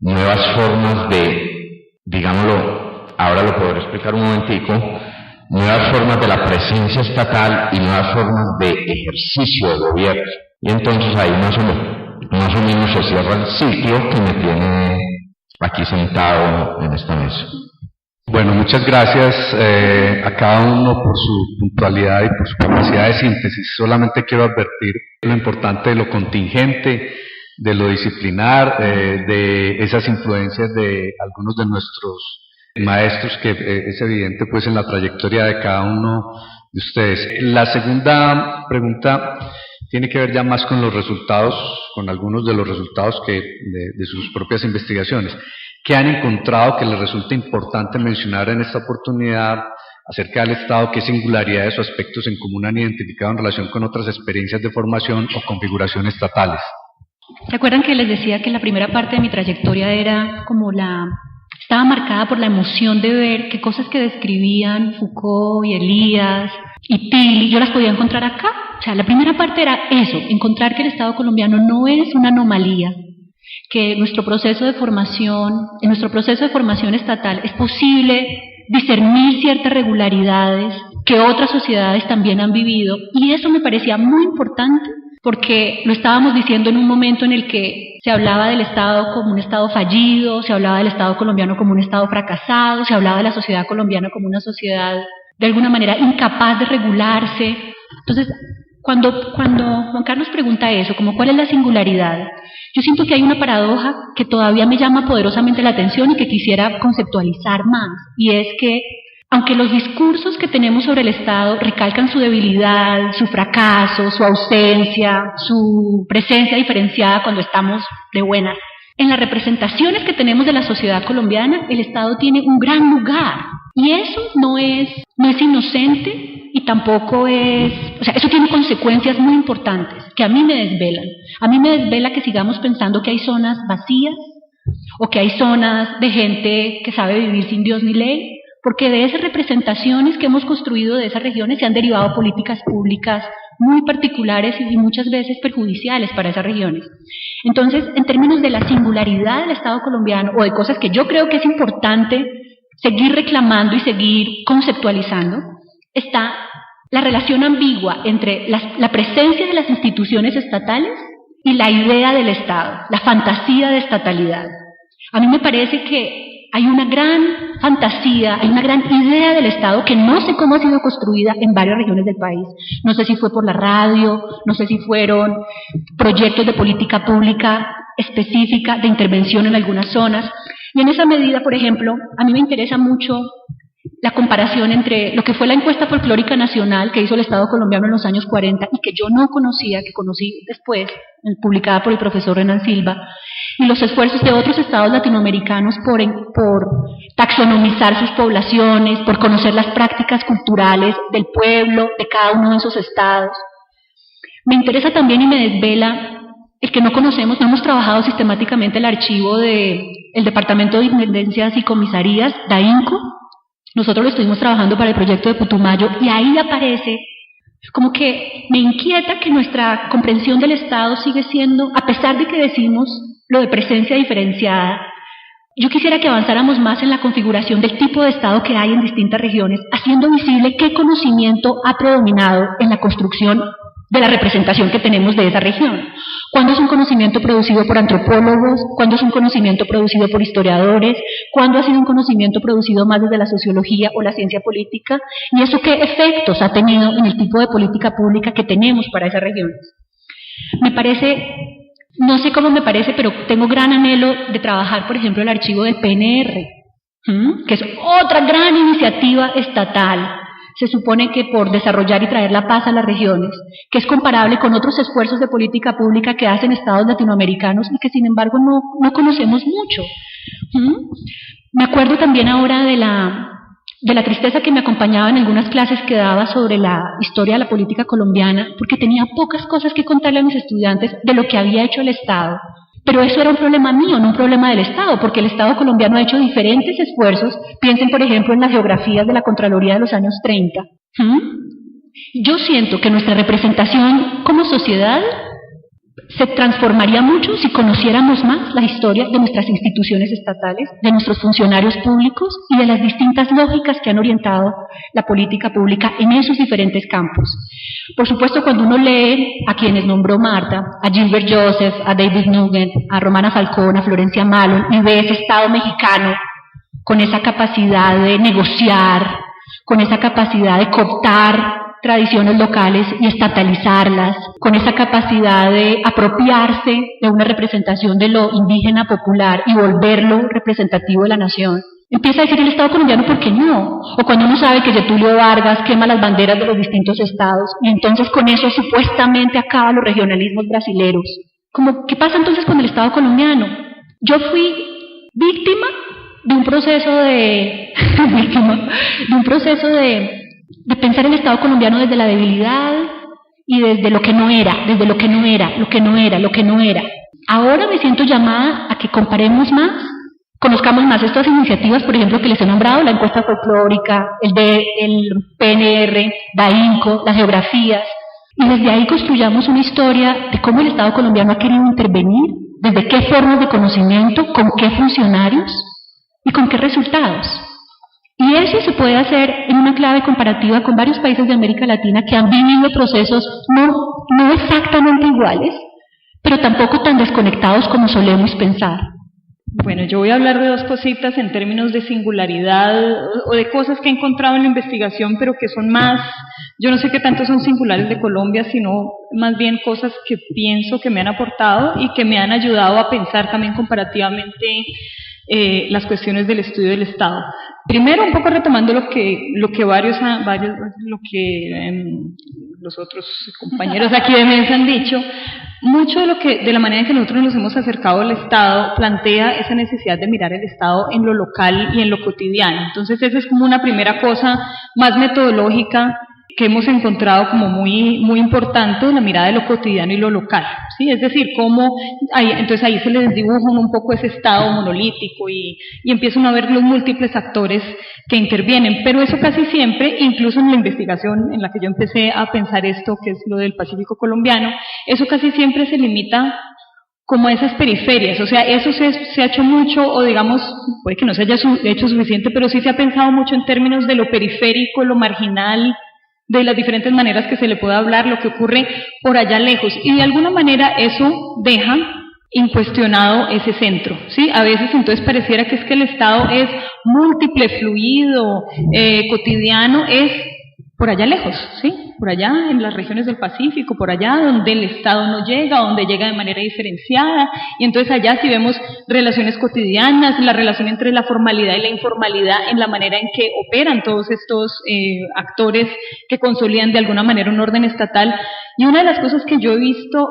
nuevas formas de, digámoslo, ahora lo podré explicar un momentico, nuevas formas de la presencia estatal y nuevas formas de ejercicio de gobierno. Y entonces ahí más o menos se cierra el ciclo que me tiene aquí sentado en esta mesa. Bueno, muchas gracias a cada uno por su puntualidad y por su capacidad de síntesis. Solamente quiero advertir lo importante de lo contingente, de lo disciplinar, de esas influencias de algunos de nuestros maestros, que es evidente pues en la trayectoria de cada uno de ustedes. La segunda pregunta tiene que ver ya más con los resultados, con algunos de los resultados de sus propias investigaciones. ¿Qué han encontrado que les resulta importante mencionar en esta oportunidad acerca del Estado? ¿Qué singularidades o aspectos en común han identificado en relación con otras experiencias de formación o configuración estatales? ¿Se acuerdan que les decía que la primera parte de mi trayectoria estaba marcada por la emoción de ver que cosas que describían Foucault y Elías y Tilly, yo las podía encontrar acá? O sea, la primera parte era eso, encontrar que el Estado colombiano no es una anomalía, que en nuestro proceso de formación estatal es posible discernir ciertas regularidades que otras sociedades también han vivido, y eso me parecía muy importante porque lo estábamos diciendo en un momento en el que se hablaba del Estado como un Estado fallido, se hablaba del Estado colombiano como un Estado fracasado, se hablaba de la sociedad colombiana como una sociedad de alguna manera incapaz de regularse. Entonces, cuando Juan Carlos pregunta eso, como cuál es la singularidad, yo siento que hay una paradoja que todavía me llama poderosamente la atención y que quisiera conceptualizar más, y es que aunque los discursos que tenemos sobre el Estado recalcan su debilidad, su fracaso, su ausencia, su presencia diferenciada cuando estamos de buenas, en las representaciones que tenemos de la sociedad colombiana, el Estado tiene un gran lugar. Y eso no es inocente y tampoco es... O sea, eso tiene consecuencias muy importantes que a mí me desvelan. A mí me desvela que sigamos pensando que hay zonas vacías o que hay zonas de gente que sabe vivir sin Dios ni ley, porque de esas representaciones que hemos construido de esas regiones se han derivado políticas públicas muy particulares y muchas veces perjudiciales para esas regiones. Entonces, en términos de la singularidad del Estado colombiano, o de cosas que yo creo que es importante seguir reclamando y seguir conceptualizando, está la relación ambigua entre la presencia de las instituciones estatales y la idea del Estado, la fantasía de estatalidad. A mí me parece que hay una gran fantasía, hay una gran idea del Estado que no sé cómo ha sido construida en varias regiones del país. No sé si fue por la radio, no sé si fueron proyectos de política pública específica, de intervención en algunas zonas. Y en esa medida, por ejemplo, a mí me interesa mucho la comparación entre lo que fue la encuesta folclórica nacional que hizo el Estado colombiano en los años 40 y que yo no conocía, que conocí después, publicada por el profesor Renan Silva, y los esfuerzos de otros estados latinoamericanos por taxonomizar sus poblaciones, por conocer las prácticas culturales del pueblo, de cada uno de esos estados. Me interesa también y me desvela el que no conocemos, no hemos trabajado sistemáticamente el archivo del Departamento de Intendencias y Comisarías, DAINCO. Nosotros lo estuvimos trabajando para el proyecto de Putumayo y ahí aparece como que me inquieta que nuestra comprensión del Estado sigue siendo, a pesar de que decimos lo de presencia diferenciada, yo quisiera que avanzáramos más en la configuración del tipo de Estado que hay en distintas regiones, haciendo visible qué conocimiento ha predominado en la construcción de la representación que tenemos de esa región. ¿Cuándo es un conocimiento producido por antropólogos? ¿Cuándo es un conocimiento producido por historiadores? ¿Cuándo ha sido un conocimiento producido más desde la sociología o la ciencia política? ¿Y eso qué efectos ha tenido en el tipo de política pública que tenemos para esas regiones? Me parece, no sé cómo me parece, pero tengo gran anhelo de trabajar, por ejemplo, el archivo del PNR, que es otra gran iniciativa estatal. Se supone que por desarrollar y traer la paz a las regiones, que es comparable con otros esfuerzos de política pública que hacen estados latinoamericanos y que sin embargo no conocemos mucho. Me acuerdo también ahora de la tristeza que me acompañaba en algunas clases que daba sobre la historia de la política colombiana, porque tenía pocas cosas que contarle a mis estudiantes de lo que había hecho el Estado. Pero eso era un problema mío, no un problema del Estado, porque el Estado colombiano ha hecho diferentes esfuerzos. Piensen, por ejemplo, en las geografías de la Contraloría de los años 30. Yo siento que nuestra representación como sociedad se transformaría mucho si conociéramos más la historia de nuestras instituciones estatales, de nuestros funcionarios públicos y de las distintas lógicas que han orientado la política pública en esos diferentes campos. Por supuesto, cuando uno lee a quienes nombró Marta, a Gilbert Joseph, a David Nugent, a Romana Falcón, a Florencia Malon, y ve ese Estado mexicano con esa capacidad de negociar, con esa capacidad de cooptar tradiciones locales y estatalizarlas, con esa capacidad de apropiarse de una representación de lo indígena popular y volverlo representativo de la nación. Empieza a decir el Estado colombiano, ¿por qué no? O cuando uno sabe que Getúlio Vargas quema las banderas de los distintos estados y entonces con eso supuestamente acaba los regionalismos brasileros. ¿Qué pasa entonces con el Estado colombiano? Yo fui víctima de un proceso de pensar el Estado colombiano desde la debilidad y desde lo que no era, lo que no era. Ahora me siento llamada a que comparemos más, conozcamos más estas iniciativas, por ejemplo, que les he nombrado, la encuesta folclórica, el PNR, DAINCO, las geografías, y desde ahí construyamos una historia de cómo el Estado colombiano ha querido intervenir, desde qué formas de conocimiento, con qué funcionarios y con qué resultados. Y eso se puede hacer en una clave comparativa con varios países de América Latina que han vivido procesos no exactamente iguales, pero tampoco tan desconectados como solemos pensar. Bueno, yo voy a hablar de dos cositas en términos de singularidad o de cosas que he encontrado en la investigación, pero que son más, yo no sé qué tanto son singulares de Colombia, sino más bien cosas que pienso que me han aportado y que me han ayudado a pensar también comparativamente las cuestiones del estudio del Estado. Primero, un poco retomando lo que los otros compañeros aquí de mesa han dicho, mucho de la manera en que nosotros nos hemos acercado al Estado plantea esa necesidad de mirar el Estado en lo local y en lo cotidiano. Entonces, esa es como una primera cosa más metodológica que hemos encontrado como muy importante, la mirada de lo cotidiano y lo local, ¿sí? Es decir, entonces ahí se les dibuja un poco ese Estado monolítico y empiezan a ver los múltiples actores que intervienen, pero eso casi siempre, incluso en la investigación en la que yo empecé a pensar esto, que es lo del Pacífico colombiano, eso casi siempre se limita como a esas periferias, o sea, eso se ha hecho mucho, o digamos, puede que no se haya hecho suficiente, pero sí se ha pensado mucho en términos de lo periférico, lo marginal, de las diferentes maneras que se le puede hablar, lo que ocurre por allá lejos, y de alguna manera eso deja incuestionado ese centro, ¿sí? A veces entonces pareciera que es que el Estado es múltiple, fluido, cotidiano, es por allá lejos, ¿sí? Por allá en las regiones del Pacífico, por allá donde el Estado no llega, donde llega de manera diferenciada, y entonces allá sí vemos relaciones cotidianas, la relación entre la formalidad y la informalidad en la manera en que operan todos estos actores que consolidan de alguna manera un orden estatal. Y una de las cosas que yo he visto,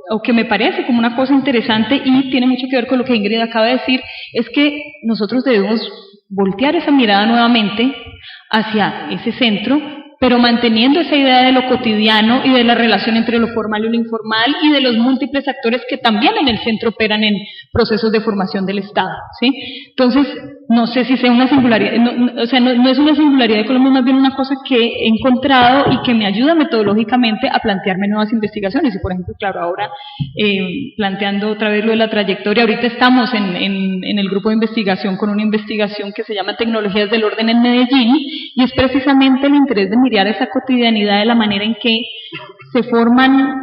o que me parece como una cosa interesante y tiene mucho que ver con lo que Ingrid acaba de decir, es que nosotros debemos voltear esa mirada nuevamente hacia ese centro, pero manteniendo esa idea de lo cotidiano y de la relación entre lo formal y lo informal y de los múltiples actores que también en el centro operan en procesos de formación del Estado, ¿sí? Entonces, no sé si sea una singularidad, no es una singularidad de Colombia, más bien una cosa que he encontrado y que me ayuda metodológicamente a plantearme nuevas investigaciones. Y por ejemplo, claro, ahora planteando otra vez lo de la trayectoria, ahorita estamos en el grupo de investigación con una investigación que se llama Tecnologías del Orden en Medellín, y es precisamente el interés de mirar esa cotidianidad de la manera en que se forman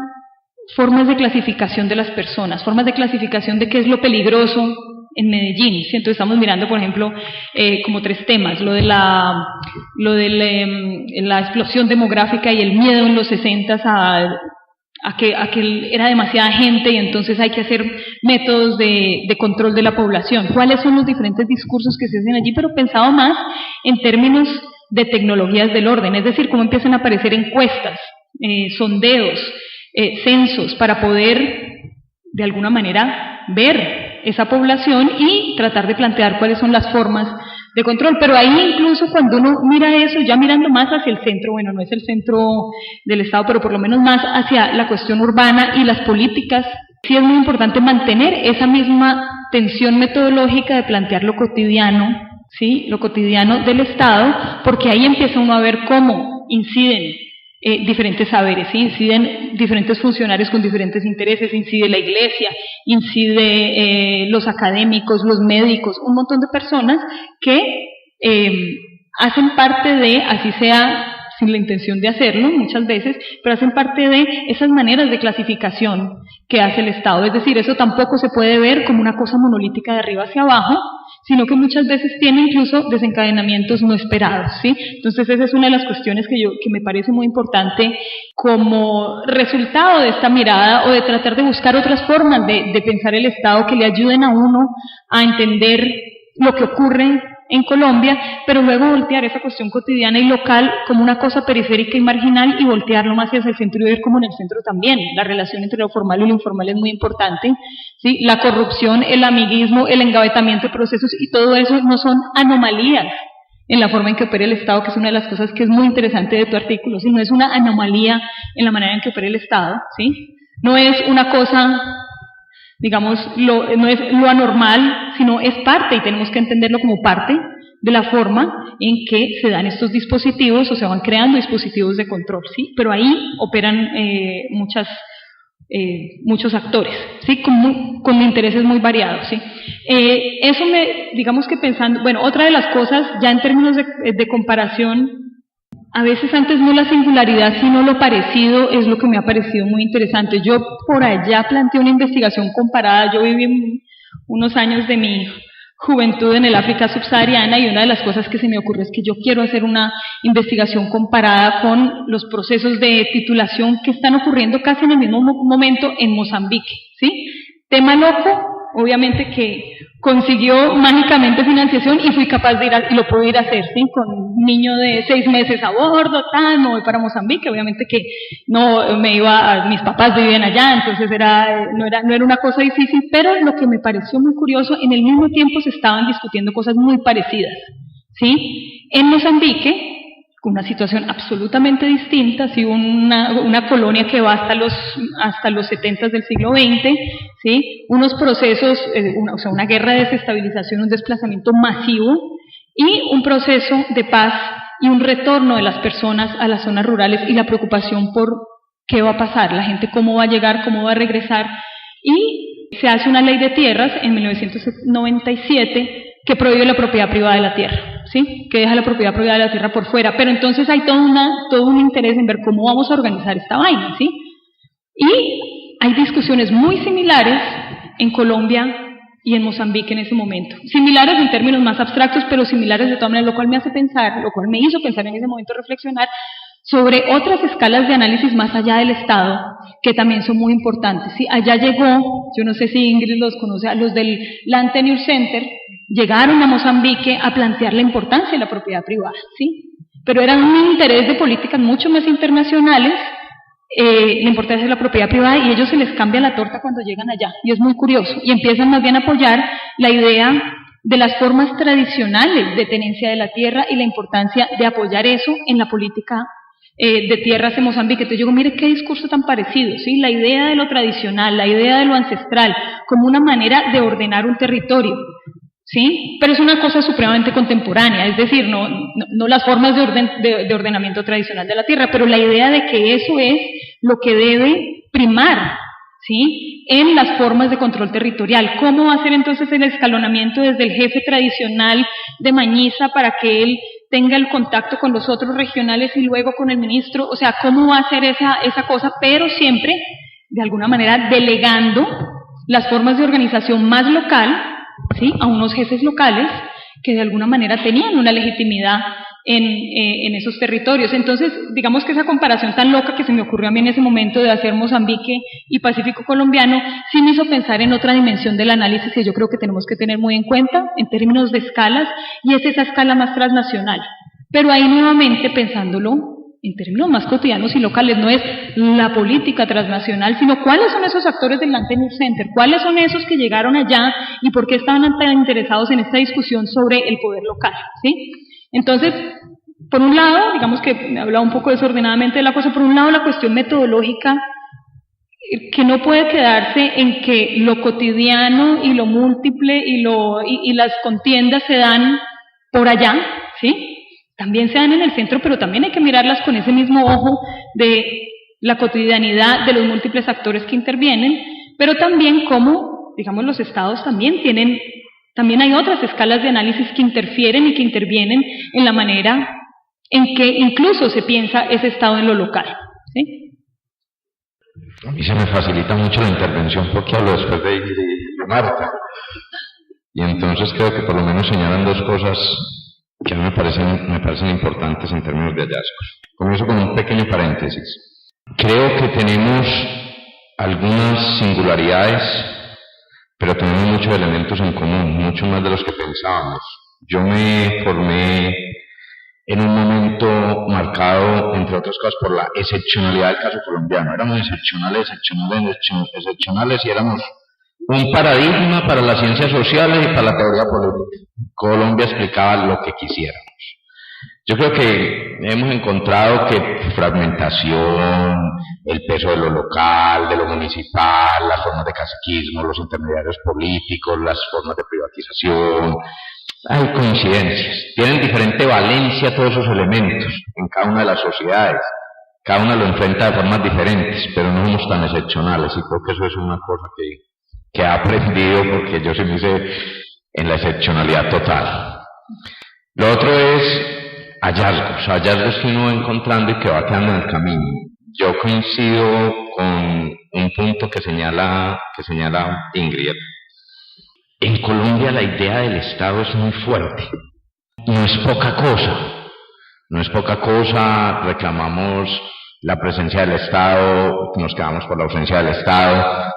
formas de clasificación de las personas, formas de clasificación de qué es lo peligroso en Medellín, ¿sí? Entonces estamos mirando, por ejemplo, como tres temas, lo de la explosión demográfica y el miedo en los 60s a que era demasiada gente y entonces hay que hacer métodos de control de la población. ¿Cuáles son los diferentes discursos que se hacen allí? Pero pensado más en términos de tecnologías del orden, es decir, cómo empiezan a aparecer encuestas, sondeos, censos, para poder de alguna manera ver esa población y tratar de plantear cuáles son las formas de control. Pero ahí incluso cuando uno mira eso, ya mirando más hacia el centro, bueno, no es el centro del Estado, pero por lo menos más hacia la cuestión urbana y las políticas, sí es muy importante mantener esa misma tensión metodológica de plantear lo cotidiano, ¿sí? Lo cotidiano del Estado, porque ahí empieza uno a ver cómo inciden diferentes saberes, ¿sí? Inciden diferentes funcionarios con diferentes intereses, incide la iglesia, incide los académicos, los médicos, un montón de personas que hacen parte de, así sea sin la intención de hacerlo muchas veces, pero hacen parte de esas maneras de clasificación que hace el Estado. Es decir, eso tampoco se puede ver como una cosa monolítica de arriba hacia abajo, sino que muchas veces tiene incluso desencadenamientos no esperados, ¿sí? Entonces esa es una de las cuestiones que me parece muy importante como resultado de esta mirada, o de tratar de buscar otras formas de pensar el Estado que le ayuden a uno a entender lo que ocurre en Colombia, pero luego voltear esa cuestión cotidiana y local como una cosa periférica y marginal y voltearlo más hacia el centro y ver como en el centro también la relación entre lo formal y lo informal es muy importante, ¿sí? La corrupción, el amiguismo, el engavetamiento de procesos y todo eso no son anomalías en la forma en que opera el Estado, que es una de las cosas que es muy interesante de tu artículo, sino es una anomalía en la manera en que opera el Estado, ¿sí? No es una cosa, digamos, no es lo anormal, sino es parte, y tenemos que entenderlo como parte de la forma en que se dan estos dispositivos o se van creando dispositivos de control, ¿sí? Pero ahí operan muchos actores, ¿sí? Con intereses muy variados, ¿sí? Eso digamos que pensando, bueno, otra de las cosas ya en términos de comparación a veces antes no la singularidad, sino lo parecido es lo que me ha parecido muy interesante. Yo por allá planteé una investigación comparada. Yo viví unos años de mi juventud en el África subsahariana y una de las cosas que se me ocurrió es que yo quiero hacer una investigación comparada con los procesos de titulación que están ocurriendo casi en el mismo momento en Mozambique, ¿sí? Tema loco, obviamente que consiguió mágicamente financiación y fui capaz de y lo puedo ir a hacer, ¿sí? Con un niño de 6 meses a bordo, me voy para Mozambique, obviamente que no me iba, mis papás vivían allá, entonces no era una cosa difícil, pero lo que me pareció muy curioso, en el mismo tiempo se estaban discutiendo cosas muy parecidas, ¿sí? En Mozambique, con una situación absolutamente distinta, ¿sí? Una colonia que va hasta los 70 del siglo XX, ¿sí? Unos procesos, una guerra de desestabilización, un desplazamiento masivo y un proceso de paz y un retorno de las personas a las zonas rurales y la preocupación por qué va a pasar, la gente cómo va a llegar, cómo va a regresar, y se hace una ley de tierras en 1997 que prohíbe la propiedad privada de la tierra, ¿sí? Que deja la propiedad privada de la tierra por fuera, pero entonces hay todo un interés en ver cómo vamos a organizar esta vaina, ¿sí? Y hay discusiones muy similares en Colombia y en Mozambique en ese momento, similares en términos más abstractos, pero similares de todas maneras, lo cual me hizo pensar en ese momento, reflexionar sobre otras escalas de análisis más allá del Estado, que también son muy importantes, ¿sí? Allá llegó, yo no sé si Ingrid los conoce, a los del Land Tenure Center, llegaron a Mozambique a plantear la importancia de la propiedad privada, ¿sí? Pero era un interés de políticas mucho más internacionales, la importancia de la propiedad privada, y a ellos se les cambia la torta cuando llegan allá, y es muy curioso, y empiezan más bien a apoyar la idea de las formas tradicionales de tenencia de la tierra y la importancia de apoyar eso en la política de tierras en Mozambique. Entonces yo digo, mire qué discurso tan parecido, ¿sí? La idea de lo tradicional, la idea de lo ancestral, como una manera de ordenar un territorio, ¿sí? Pero es una cosa supremamente contemporánea, es decir, no las formas de ordenamiento tradicional de la tierra, pero la idea de que eso es lo que debe primar, ¿sí? En las formas de control territorial. ¿Cómo va a ser entonces el escalonamiento desde el jefe tradicional de Mañiza para que él tenga el contacto con los otros regionales y luego con el ministro? O sea, ¿cómo va a ser esa cosa? Pero siempre, de alguna manera, delegando las formas de organización más local, ¿sí? A unos jefes locales que de alguna manera tenían una legitimidad en esos territorios. Entonces, digamos que esa comparación tan loca que se me ocurrió a mí en ese momento de hacer Mozambique y Pacífico colombiano, sí me hizo pensar en otra dimensión del análisis que yo creo que tenemos que tener muy en cuenta en términos de escalas, y es esa escala más transnacional. Pero ahí nuevamente pensándolo en términos más cotidianos y locales, no es la política transnacional, sino cuáles son esos actores del Land Tenure Center, cuáles son esos que llegaron allá y por qué estaban tan interesados en esta discusión sobre el poder local, ¿sí? Entonces, por un lado, digamos que he hablado un poco desordenadamente de la cosa, por un lado la cuestión metodológica, que no puede quedarse en que lo cotidiano y lo múltiple y las contiendas se dan por allá, ¿sí? También se dan en el centro, pero también hay que mirarlas con ese mismo ojo de la cotidianidad de los múltiples actores que intervienen, pero también como, digamos, los estados también hay otras escalas de análisis que interfieren y que intervienen en la manera en que incluso se piensa ese estado en lo local, ¿sí? A mí se me facilita mucho la intervención porque hablo después de Marta, y entonces creo que por lo menos señalan dos cosas que a mí me parecen importantes en términos de hallazgos. Comienzo con un pequeño paréntesis. Creo que tenemos algunas singularidades, pero tenemos muchos elementos en común, mucho más de los que pensábamos. Yo me formé en un momento marcado, entre otras cosas, por la excepcionalidad del caso colombiano. Éramos excepcionales y éramos un paradigma para las ciencias sociales y para la teoría política. Colombia explicaba lo que quisiéramos. Yo creo que hemos encontrado que fragmentación, el peso de lo local, de lo municipal, las formas de caciquismo, los intermediarios políticos, las formas de privatización, hay coincidencias. Tienen diferente valencia todos esos elementos en cada una de las sociedades. Cada una lo enfrenta de formas diferentes, pero no somos tan excepcionales, y creo que eso es una cosa que he aprendido porque yo se me hice en la excepcionalidad total. Lo otro es hallazgos que uno va encontrando y que va quedando en el camino. Yo coincido con un punto que señala Ingrid. En Colombia la idea del Estado es muy fuerte. No es poca cosa, reclamamos la presencia del Estado, nos quedamos por la ausencia del Estado,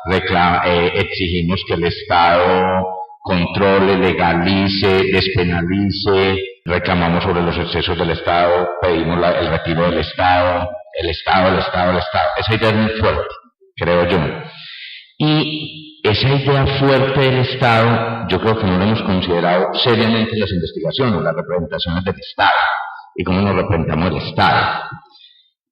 exigimos que el Estado controle, legalice, despenalice, reclamamos sobre los excesos del Estado, pedimos el retiro del Estado, el Estado. Esa idea es muy fuerte, creo yo. Y esa idea fuerte del Estado, yo creo que no la hemos considerado seriamente en las investigaciones, las representaciones del Estado, y cómo nos representamos el Estado.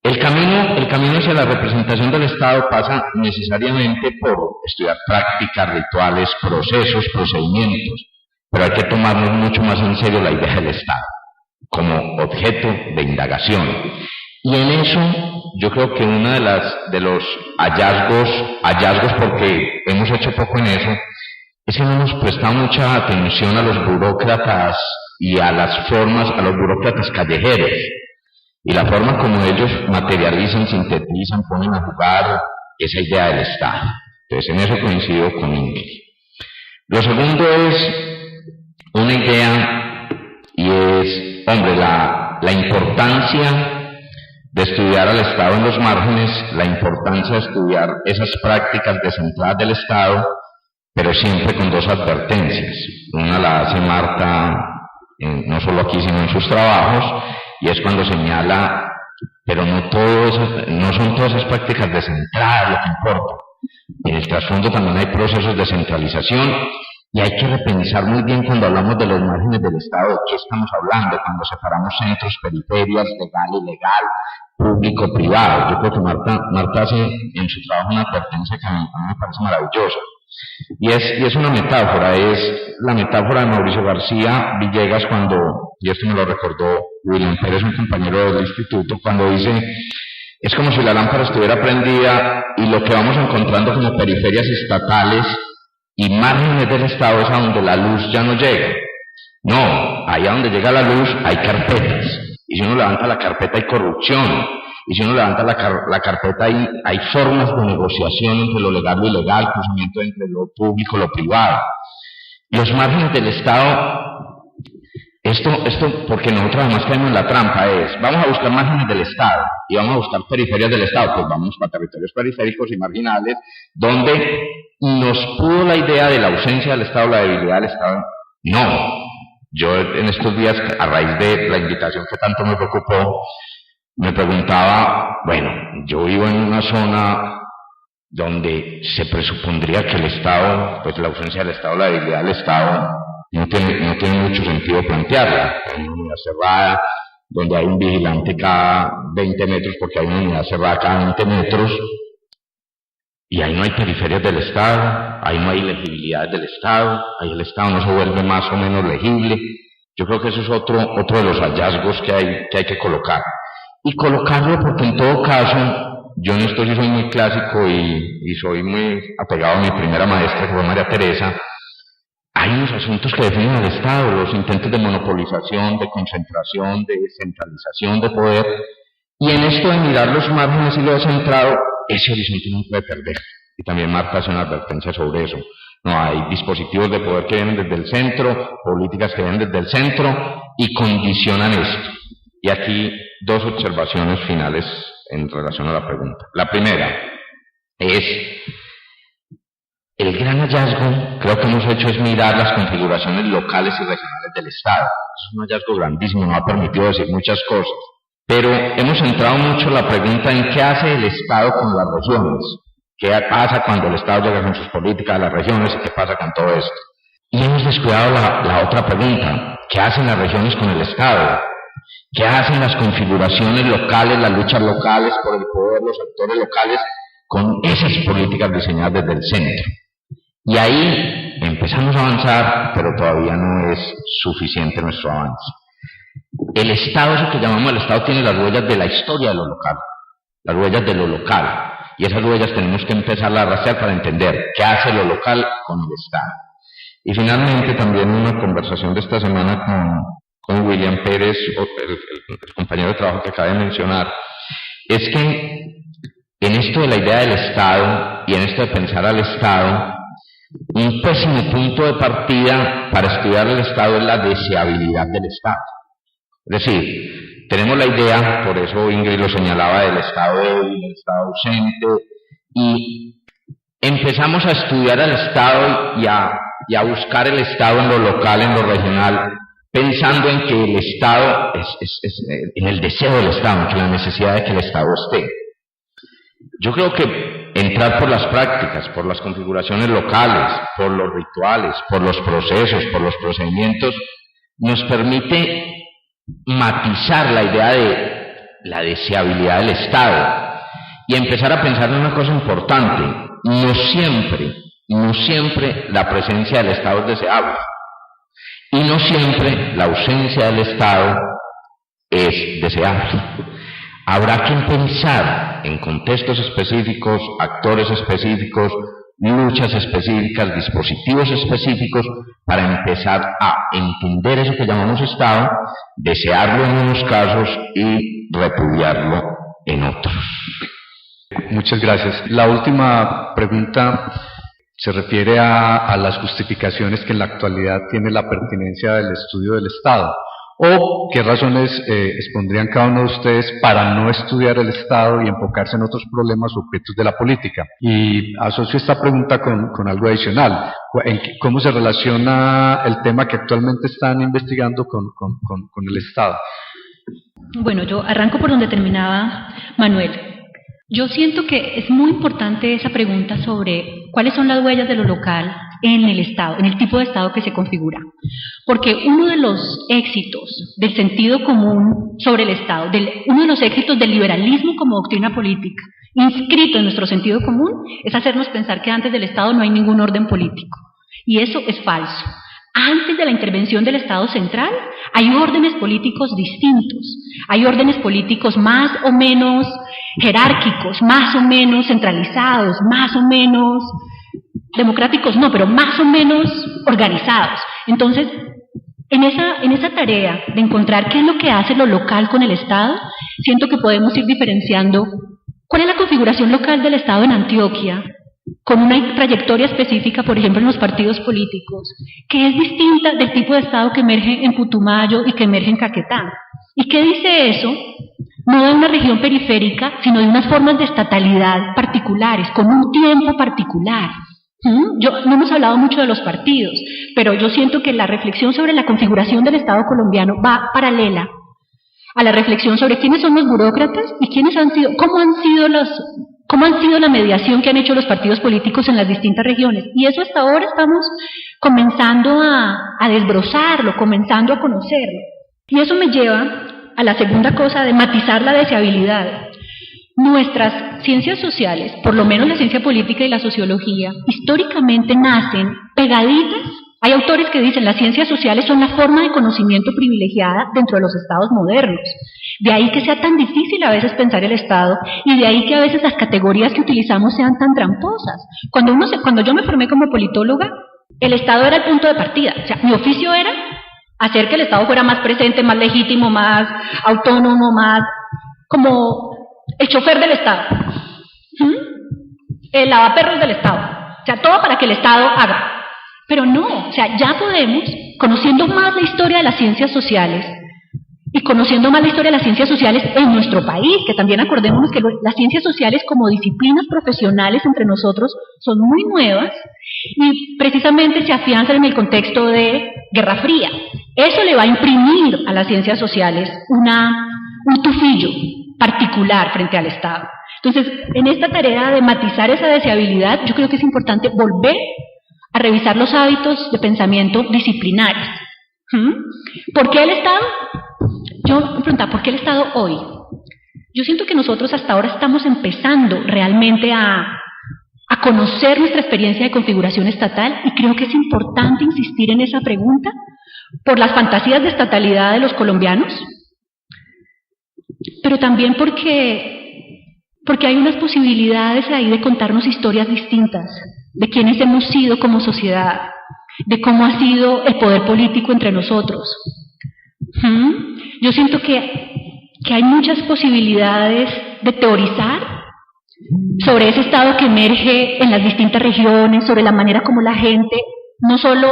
El camino hacia la representación del Estado pasa necesariamente por estudiar prácticas, rituales, procesos, procedimientos, pero hay que tomarnos mucho más en serio la idea del Estado como objeto de indagación. Y en eso yo creo que uno de los hallazgos porque hemos hecho poco en eso, es que no hemos prestado mucha atención a los burócratas y a los burócratas callejeros, y la forma como ellos materializan, sintetizan, ponen a jugar esa idea del Estado. Entonces, en eso coincido con Ingrid. Lo segundo es una idea, y es, hombre, la importancia de estudiar al Estado en los márgenes, la importancia de estudiar esas prácticas descentradas del Estado, pero siempre con dos advertencias. Una la hace Marta, no solo aquí, sino en sus trabajos, y es cuando señala, pero no son todas esas prácticas descentradas lo que importa. En el trasfondo también hay procesos de centralización, y hay que repensar muy bien cuando hablamos de los márgenes del Estado, de qué estamos hablando, cuando separamos centros, periferias, legal, ilegal, público, privado. Yo creo que Marta hace en su trabajo una advertencia que a mí me parece maravillosa. Y es una metáfora, es la metáfora de Mauricio García Villegas cuando, y esto me lo recordó William Pérez, un compañero del instituto, cuando dice, es como si la lámpara estuviera prendida y lo que vamos encontrando como periferias estatales y márgenes del Estado es a donde la luz ya no llega. No, allá donde llega la luz hay carpetas, y si uno levanta la carpeta hay corrupción, y si uno levanta la carpeta hay formas de negociación entre lo legal y lo ilegal, cruzamiento entre lo público y lo privado. Los márgenes del Estado, esto porque nosotros además caemos en la trampa, vamos a buscar márgenes del Estado, y vamos a buscar periferias del Estado, pues vamos para territorios periféricos y marginales, donde nos pudo la idea de la ausencia del Estado, la debilidad del Estado. No, yo en estos días, a raíz de la invitación que tanto me preocupó, me preguntaba, bueno, yo vivo en una zona donde se presupondría que el Estado, pues la ausencia del Estado, la debilidad del Estado, no tiene mucho sentido plantearla. Hay una unidad cerrada, donde hay un vigilante cada 20 metros, porque hay una unidad cerrada cada 20 metros, y ahí no hay periferias del Estado, ahí no hay legibilidad del Estado, ahí el Estado no se vuelve más o menos legible. Yo creo que eso es otro de los hallazgos que hay que colocar. Y colocarlo porque en todo caso, yo en esto sí soy muy clásico y soy muy apegado a mi primera maestra, que fue María Teresa. Hay unos asuntos que definen al Estado, los intentos de monopolización, de concentración, de centralización de poder, y en esto de mirar los márgenes y lo descentrado, ese horizonte no puede perder. Y también Marta hace una advertencia sobre eso. No, hay dispositivos de poder que vienen desde el centro, políticas que vienen desde el centro y condicionan esto. Y aquí dos observaciones finales en relación a la pregunta. La primera es, el gran hallazgo, creo que hemos hecho, es mirar las configuraciones locales y regionales del Estado. Es un hallazgo grandísimo, nos ha permitido decir muchas cosas. Pero hemos centrado mucho la pregunta en qué hace el Estado con las regiones, qué pasa cuando el Estado llega con sus políticas a las regiones y qué pasa con todo esto. Y hemos descuidado la otra pregunta, ¿qué hacen las regiones con el Estado? ¿Qué hacen las configuraciones locales, las luchas locales por el poder, los actores locales, con esas políticas diseñadas desde el centro? Y ahí empezamos a avanzar, pero todavía no es suficiente nuestro avance. El Estado, eso que llamamos el Estado, tiene las huellas de la historia de lo local, las huellas de lo local, y esas huellas tenemos que empezar a rastrear para entender qué hace lo local con el Estado. Y finalmente, también una conversación de esta semana con William Pérez, el compañero de trabajo que acaba de mencionar, es que en esto de la idea del Estado y en esto de pensar al Estado, un pésimo punto de partida para estudiar el Estado es la deseabilidad del Estado. Es decir, tenemos la idea, por eso Ingrid lo señalaba, del Estado débil, del Estado ausente, y empezamos a estudiar al Estado y a buscar el Estado en lo local, en lo regional, pensando en que el Estado en el deseo del Estado, en que la necesidad de que el Estado esté. Yo creo que entrar por las prácticas, por las configuraciones locales, por los rituales, por los procesos, por los procedimientos, nos permite matizar la idea de la deseabilidad del Estado y empezar a pensar en una cosa importante: no siempre la presencia del Estado es deseable, y no siempre la ausencia del Estado es deseable. Habrá que pensar en contextos específicos, actores específicos, luchas específicas, dispositivos específicos, para empezar a entender eso que llamamos Estado, desearlo en unos casos y repudiarlo en otros. Muchas gracias. La última pregunta se refiere a las justificaciones que en la actualidad tiene la pertinencia del estudio del Estado, o qué razones expondrían cada uno de ustedes para no estudiar el Estado y enfocarse en otros problemas o objetos de la política. Y asocio esta pregunta con algo adicional: ¿cómo se relaciona el tema que actualmente están investigando con el Estado? Bueno, yo arranco por donde terminaba Manuel. Yo siento que es muy importante esa pregunta sobre cuáles son las huellas de lo local en el Estado, en el tipo de Estado que se configura. Porque uno de los éxitos del sentido común sobre el Estado, uno de los éxitos del liberalismo como doctrina política, inscrito en nuestro sentido común, es hacernos pensar que antes del Estado no hay ningún orden político. Y eso es falso. Antes de la intervención del Estado central, hay órdenes políticos distintos. Hay órdenes políticos más o menos jerárquicos, más o menos centralizados, más o menos democráticos, no, pero más o menos organizados. Entonces, en esa tarea de encontrar qué es lo que hace lo local con el Estado, siento que podemos ir diferenciando cuál es la configuración local del Estado en Antioquia, con una trayectoria específica, por ejemplo, en los partidos políticos, que es distinta del tipo de Estado que emerge en Putumayo y que emerge en Caquetá. ¿Y qué dice eso? No de una región periférica, sino de unas formas de estatalidad particulares, con un tiempo particular. No hemos hablado mucho de los partidos, pero yo siento que la reflexión sobre la configuración del Estado colombiano va paralela a la reflexión sobre quiénes son los burócratas y cómo han sido la mediación que han hecho los partidos políticos en las distintas regiones. Y eso hasta ahora estamos comenzando a desbrozarlo, comenzando a conocerlo. Y eso me lleva a la segunda cosa de matizar la deseabilidad. Nuestras ciencias sociales, por lo menos la ciencia política y la sociología, históricamente nacen pegaditas. Hay autores que dicen las ciencias sociales son la forma de conocimiento privilegiada dentro de los estados modernos. De ahí que sea tan difícil a veces pensar el Estado, y de ahí que a veces las categorías que utilizamos sean tan tramposas. Cuando yo me formé como politóloga, el Estado era el punto de partida. O sea, mi oficio era hacer que el Estado fuera más presente, más legítimo, más autónomo, más como el chofer del Estado, el lavaperros del Estado, o sea, todo para que el Estado haga. Pero no, o sea, ya podemos, conociendo más la historia de las ciencias sociales y conociendo más la historia de las ciencias sociales en nuestro país, que también acordémonos que las ciencias sociales como disciplinas profesionales entre nosotros son muy nuevas y precisamente se afianzan en el contexto de Guerra Fría. Eso le va a imprimir a las ciencias sociales un tufillo particular frente al Estado. Entonces, en esta tarea de matizar esa deseabilidad, yo creo que es importante volver a revisar los hábitos de pensamiento disciplinares. ¿Por qué el Estado? Yo me preguntaba, ¿por qué el Estado hoy? Yo siento que nosotros hasta ahora estamos empezando realmente a conocer nuestra experiencia de configuración estatal, y creo que es importante insistir en esa pregunta por las fantasías de estatalidad de los colombianos, pero también porque hay unas posibilidades ahí de contarnos historias distintas, de quiénes hemos sido como sociedad, de cómo ha sido el poder político entre nosotros. Yo siento que hay muchas posibilidades de teorizar sobre ese Estado que emerge en las distintas regiones, sobre la manera como la gente, no solo,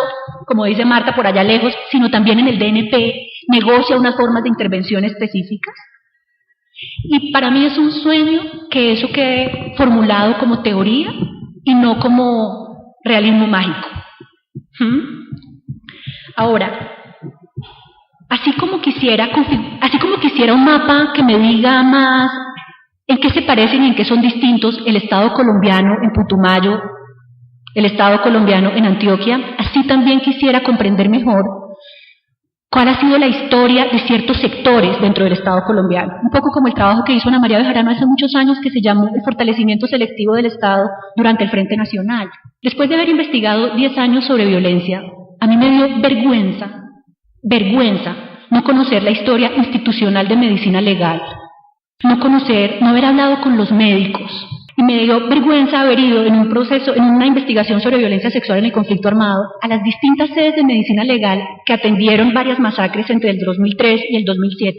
como dice Marta, por allá lejos, sino también en el DNP, negocia unas formas de intervención específicas. Y para mí es un sueño que eso quede formulado como teoría y no como realismo mágico. Ahora, así como quisiera un mapa que me diga más en qué se parecen y en qué son distintos el Estado colombiano en Putumayo, el Estado colombiano en Antioquia, así también quisiera comprender mejor cuál ha sido la historia de ciertos sectores dentro del Estado colombiano. Un poco como el trabajo que hizo Ana María Bejarano hace muchos años, que se llamó el fortalecimiento selectivo del Estado durante el Frente Nacional. Después de haber investigado 10 años sobre violencia, a mí me dio vergüenza no conocer la historia institucional de medicina legal, no haber hablado con los médicos. Y me dio vergüenza haber ido en una investigación sobre violencia sexual en el conflicto armado, a las distintas sedes de medicina legal que atendieron varias masacres entre el 2003 y el 2007.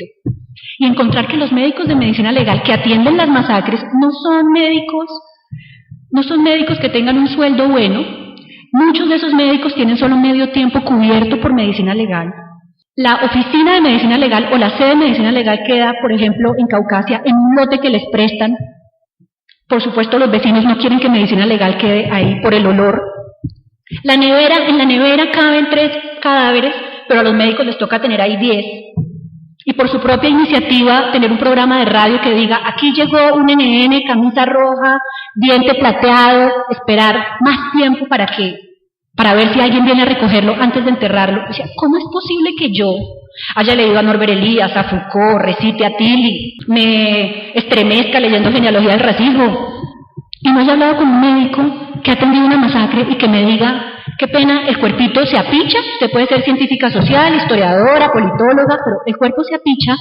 Y encontrar que los médicos de medicina legal que atienden las masacres no son médicos que tengan un sueldo bueno. Muchos de esos médicos tienen solo medio tiempo cubierto por medicina legal. La oficina de medicina legal o la sede de medicina legal queda, por ejemplo, en Caucasia, en un lote que les prestan. Por supuesto, los vecinos no quieren que medicina legal quede ahí por el olor. En la nevera caben 3 cadáveres, pero a los médicos les toca tener ahí 10. Y por su propia iniciativa, tener un programa de radio que diga, aquí llegó un NN, camisa roja, diente plateado, esperar más tiempo para ver si alguien viene a recogerlo antes de enterrarlo. O sea, ¿cómo es posible que yo haya leído a Norbert Elias, a Foucault, recite a Tilly, me estremezca leyendo genealogía del racismo, y no haya hablado con un médico que ha atendido una masacre y que me diga, qué pena, el cuerpito se apicha, usted puede ser científica social, historiadora, politóloga, pero el cuerpo se apicha,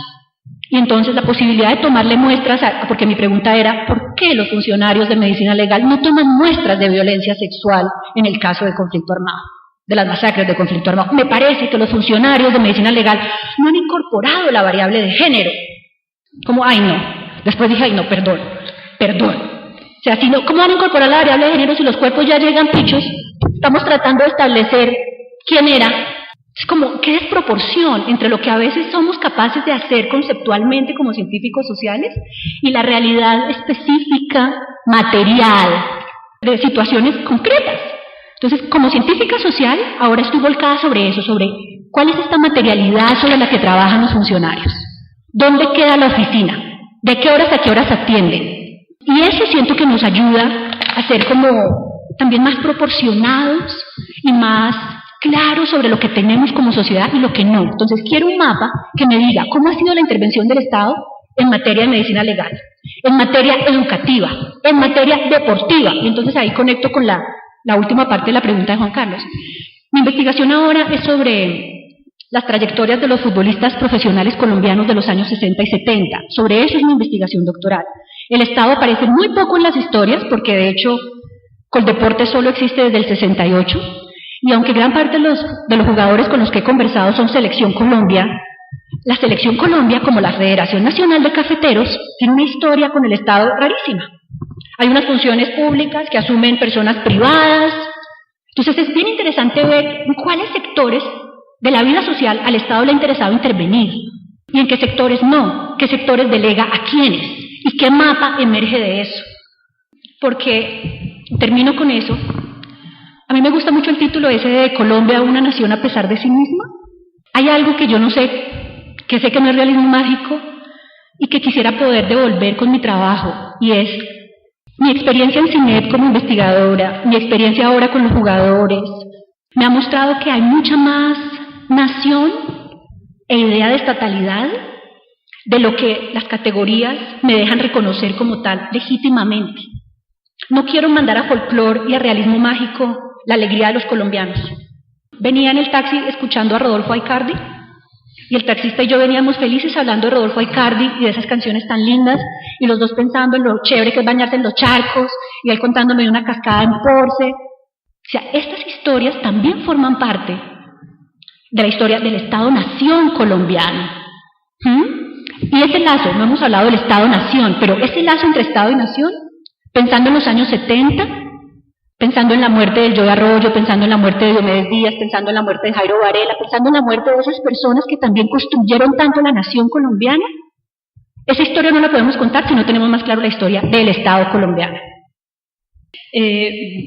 y entonces la posibilidad de tomarle muestras, porque mi pregunta era, ¿por qué los funcionarios de medicina legal no toman muestras de violencia sexual en el caso del conflicto armado, de las masacres de conflicto armado? Me parece que los funcionarios de medicina legal no han incorporado la variable de género. Como, después dije, perdón. O sea, ¿cómo van a incorporar la variable de género si los cuerpos ya llegan pichos? Estamos tratando de establecer quién era. Es como, ¿qué desproporción entre lo que a veces somos capaces de hacer conceptualmente como científicos sociales y la realidad específica, material, de situaciones concretas? Entonces, como científica social, ahora estoy volcada sobre eso, sobre cuál es esta materialidad sobre la que trabajan los funcionarios. ¿Dónde queda la oficina? ¿De qué horas a qué horas atienden? Y eso siento que nos ayuda a ser como también más proporcionados y más claros sobre lo que tenemos como sociedad y lo que no. Entonces quiero un mapa que me diga cómo ha sido la intervención del Estado en materia de medicina legal, en materia educativa, en materia deportiva. Y entonces ahí conecto con la última parte de la pregunta de Juan Carlos. Mi investigación ahora es sobre las trayectorias de los futbolistas profesionales colombianos de los años 60 y 70. Sobre eso es mi investigación doctoral. El Estado aparece muy poco en las historias, porque de hecho Coldeportes solo existe desde el 68, y aunque gran parte de los jugadores con los que he conversado son Selección Colombia, la Selección Colombia, como la Federación Nacional de Cafeteros, tiene una historia con el Estado rarísima. Hay unas funciones públicas que asumen personas privadas. Entonces es bien interesante ver en cuáles sectores de la vida social al Estado le ha interesado intervenir y en qué sectores no, qué sectores delega a quiénes y qué mapa emerge de eso. Porque, termino con eso, a mí me gusta mucho el título ese de Colombia, una nación a pesar de sí misma. Hay algo que yo no sé, que sé que no es realismo mágico y que quisiera poder devolver con mi trabajo, y es mi experiencia en CINEP como investigadora, mi experiencia ahora con los jugadores, me ha mostrado que hay mucha más nación e idea de estatalidad de lo que las categorías me dejan reconocer como tal legítimamente. No quiero mandar a folclore y a realismo mágico la alegría de los colombianos. Venía en el taxi escuchando a Rodolfo Aicardi, y el taxista y yo veníamos felices hablando de Rodolfo Aicardi y de esas canciones tan lindas, y los dos pensando en lo chévere que es bañarse en los charcos, y él contándome de una cascada en Porce. O sea, estas historias también forman parte de la historia del Estado-Nación colombiano. Y ese lazo, no hemos hablado del Estado-Nación, pero ese lazo entre Estado y Nación, pensando en los años 70, pensando en la muerte de Joe Arroyo, pensando en la muerte de Diomedes Díaz, pensando en la muerte de Jairo Varela, pensando en la muerte de esas personas que también construyeron tanto la nación colombiana, esa historia no la podemos contar si no tenemos más claro la historia del Estado colombiano.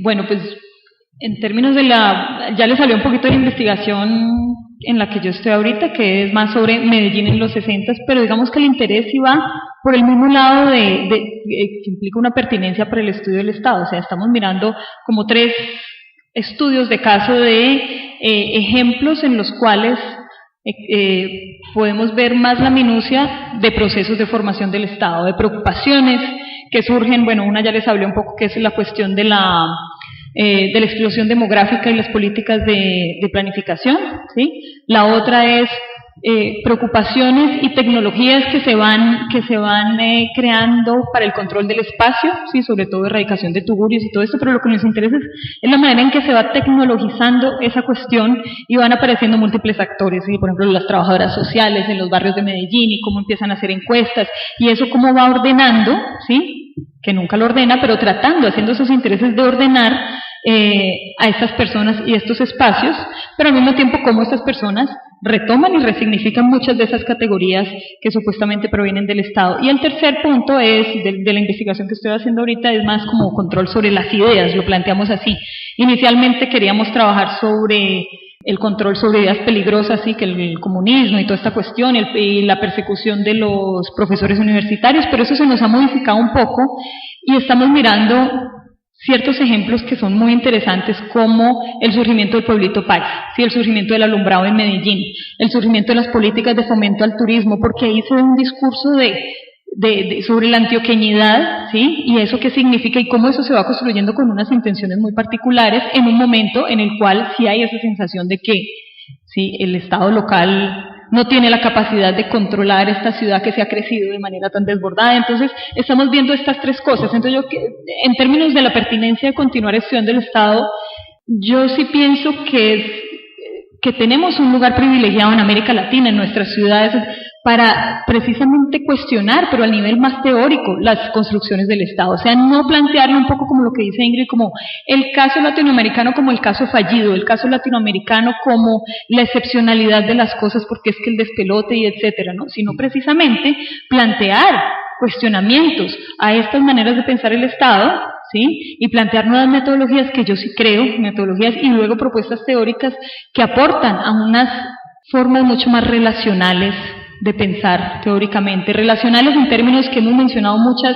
Bueno, pues en términos de ya les hablé un poquito de la investigación en la que yo estoy ahorita, que es más sobre Medellín en los 60, pero digamos que el interés sí va por el mismo lado que implica una pertinencia para el estudio del Estado. O sea, estamos mirando como 3 estudios de caso de ejemplos en los cuales podemos ver más la minucia de procesos de formación del Estado, de preocupaciones que surgen. Bueno, una ya les hablé un poco, que es la cuestión de la explosión demográfica y las políticas de planificación, ¿sí? La otra es preocupaciones y tecnologías que se van creando para el control del espacio, ¿sí? Sobre todo erradicación de tugurios y todo esto, pero lo que nos interesa es la manera en que se va tecnologizando esa cuestión y van apareciendo múltiples actores, ¿sí? Por ejemplo, las trabajadoras sociales en los barrios de Medellín y cómo empiezan a hacer encuestas y eso cómo va ordenando, ¿sí? Que nunca lo ordena, pero haciendo esos intereses de ordenar a estas personas y estos espacios, pero al mismo tiempo cómo estas personas retoman y resignifican muchas de esas categorías que supuestamente provienen del Estado. Y el tercer punto es, de la investigación que estoy haciendo ahorita, es más como control sobre las ideas, lo planteamos así. Inicialmente queríamos trabajar sobre el control sobre ideas peligrosas, sí, que el comunismo y toda esta cuestión, y la persecución de los profesores universitarios, pero eso se nos ha modificado un poco y estamos mirando ciertos ejemplos que son muy interesantes, como el surgimiento del pueblito paisa, ¿sí? El surgimiento del alumbrado en Medellín, el surgimiento de las políticas de fomento al turismo, porque ahí se ve un discurso sobre la antioqueñidad, ¿sí? Y eso qué significa y cómo eso se va construyendo con unas intenciones muy particulares en un momento en el cual sí hay esa sensación de que, ¿sí?, el Estado local no tiene la capacidad de controlar esta ciudad que se ha crecido de manera tan desbordada. Entonces estamos viendo estas 3 cosas. Entonces en términos de la pertinencia de continuar estudiando el Estado, yo sí pienso que tenemos un lugar privilegiado en América Latina, en nuestras ciudades, para precisamente cuestionar, pero al nivel más teórico, las construcciones del Estado. O sea, no plantearlo un poco como lo que dice Ingrid, como el caso latinoamericano como el caso fallido, el caso latinoamericano como la excepcionalidad de las cosas porque es que el despelote y etcétera, ¿no? Sino precisamente plantear cuestionamientos a estas maneras de pensar el Estado, ¿sí? Y plantear nuevas metodologías que yo sí creo, metodologías y luego propuestas teóricas que aportan a unas formas mucho más relacionales de pensar teóricamente, relacionales en términos que hemos mencionado muchas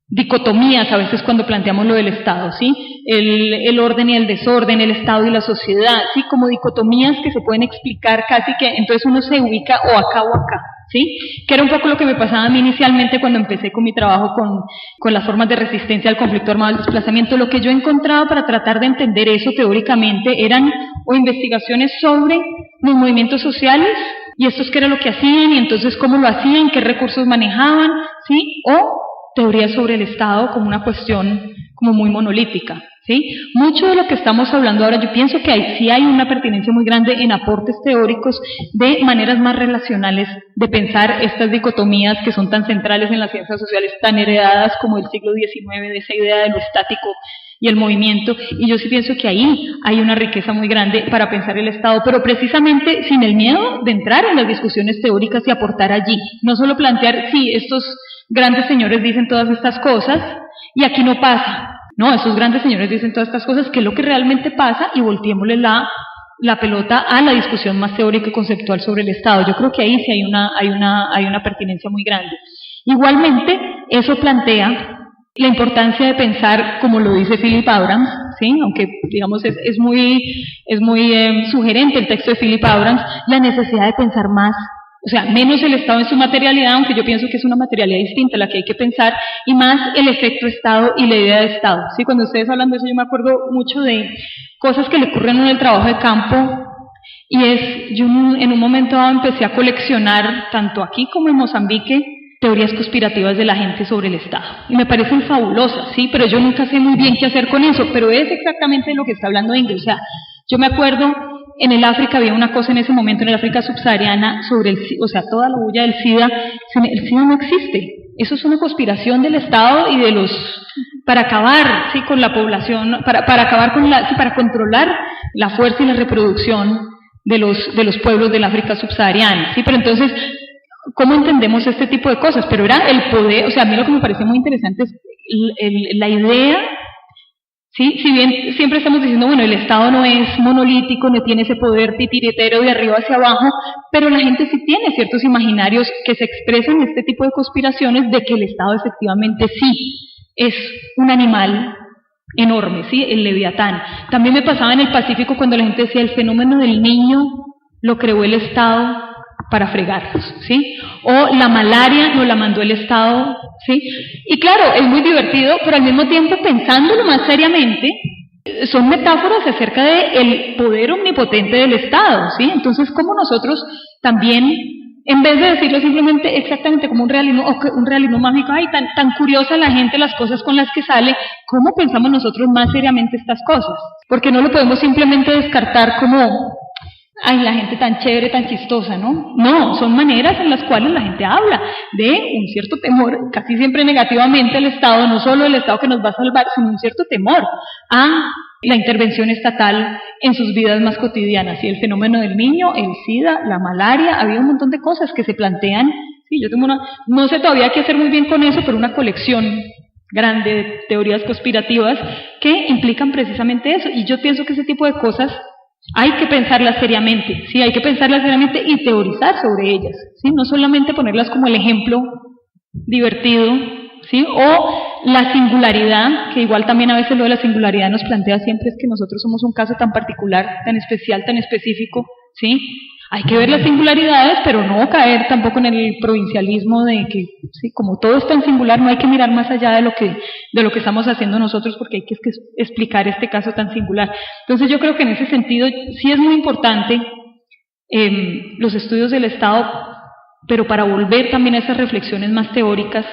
dicotomías a veces cuando planteamos lo del Estado, ¿sí? El orden y el desorden, el Estado y la sociedad, ¿sí? Como dicotomías que se pueden explicar casi que, entonces uno se ubica o acá, ¿sí? Que era un poco lo que me pasaba a mí inicialmente cuando empecé con mi trabajo con las formas de resistencia al conflicto armado del desplazamiento. Lo que yo encontraba para tratar de entender eso teóricamente eran o investigaciones sobre los movimientos sociales y estos qué era lo que hacían y entonces cómo lo hacían, qué recursos manejaban, ¿sí? O teorías sobre el Estado como una cuestión como muy monolítica, ¿sí? Mucho de lo que estamos hablando ahora, yo pienso que sí hay una pertinencia muy grande en aportes teóricos de maneras más relacionales de pensar estas dicotomías que son tan centrales en las ciencias sociales, tan heredadas como el siglo XIX, de esa idea de lo estático y el movimiento, y yo sí pienso que ahí hay una riqueza muy grande para pensar el Estado, pero precisamente sin el miedo de entrar en las discusiones teóricas y aportar allí, no solo plantear, sí, estos grandes señores dicen todas estas cosas y aquí no pasa, no, esos grandes señores dicen todas estas cosas, ¿qué es lo que realmente pasa? Y volteémosle la pelota a la discusión más teórica y conceptual sobre el Estado. Yo creo que ahí sí hay una pertinencia muy grande. Igualmente, eso plantea la importancia de pensar, como lo dice Philip Abrams, ¿sí? Aunque digamos es muy sugerente el texto de Philip Abrams, la necesidad de pensar más, o sea, menos el Estado en su materialidad, aunque yo pienso que es una materialidad distinta la que hay que pensar, y más el efecto Estado y la idea de Estado, ¿sí? Cuando ustedes hablan de eso, yo me acuerdo mucho de cosas que le ocurren en el trabajo de campo, y yo en un momento dado empecé a coleccionar, tanto aquí como en Mozambique, teorías conspirativas de la gente sobre el Estado. Y me parecen fabulosas, ¿sí? Pero yo nunca sé muy bien qué hacer con eso, pero es exactamente lo que está hablando Ingrid. O sea, yo me acuerdo en el África había una cosa en ese momento, en el África subsahariana, sobre o sea, toda la bulla del SIDA. El SIDA no existe. Eso es una conspiración del Estado y de para acabar, ¿sí?, con la población, para acabar con para controlar la fuerza y la reproducción de los pueblos del África subsahariana, ¿sí? Pero entonces, ¿cómo entendemos este tipo de cosas? Pero era el poder, o sea, a mí lo que me parece muy interesante es la idea, ¿sí? Si bien siempre estamos diciendo, bueno, el Estado no es monolítico, no tiene ese poder titiritero de arriba hacia abajo, pero la gente sí tiene ciertos imaginarios que se expresan en este tipo de conspiraciones de que el Estado efectivamente sí es un animal enorme, ¿sí? El Leviatán. También me pasaba en el Pacífico cuando la gente decía el fenómeno del niño lo creó el Estado para fregarnos, ¿sí? O la malaria nos la mandó el Estado, ¿sí? Y claro, es muy divertido, pero al mismo tiempo, pensándolo más seriamente, son metáforas acerca del poder omnipotente del Estado, ¿sí? Entonces, ¿cómo nosotros también, en vez de decirlo simplemente exactamente como un realismo mágico, ay, tan curiosa la gente, las cosas con las que sale, ¿cómo pensamos nosotros más seriamente estas cosas? Porque no lo podemos simplemente descartar como, ay, la gente tan chévere, tan chistosa, ¿no? No, son maneras en las cuales la gente habla de un cierto temor, casi siempre negativamente al Estado, no solo el Estado que nos va a salvar, sino un cierto temor a la intervención estatal en sus vidas más cotidianas. Y el fenómeno del niño, el SIDA, la malaria, había un montón de cosas que se plantean. Sí, yo tengo no sé todavía qué hacer muy bien con eso, pero una colección grande de teorías conspirativas que implican precisamente eso. Y yo pienso que ese tipo de cosas hay que pensarlas seriamente, ¿sí? Hay que pensarlas seriamente y teorizar sobre ellas, ¿sí? No solamente ponerlas como el ejemplo divertido, ¿sí? O la singularidad, que igual también a veces lo de la singularidad nos plantea siempre es que nosotros somos un caso tan particular, tan especial, tan específico, ¿sí? Hay que ver las singularidades, pero no caer tampoco en el provincialismo de que, sí, como todo es tan singular, no hay que mirar más allá de lo que estamos haciendo nosotros, porque hay que explicar este caso tan singular. Entonces yo creo que en ese sentido sí es muy importante los estudios del Estado, pero para volver también a esas reflexiones más teóricas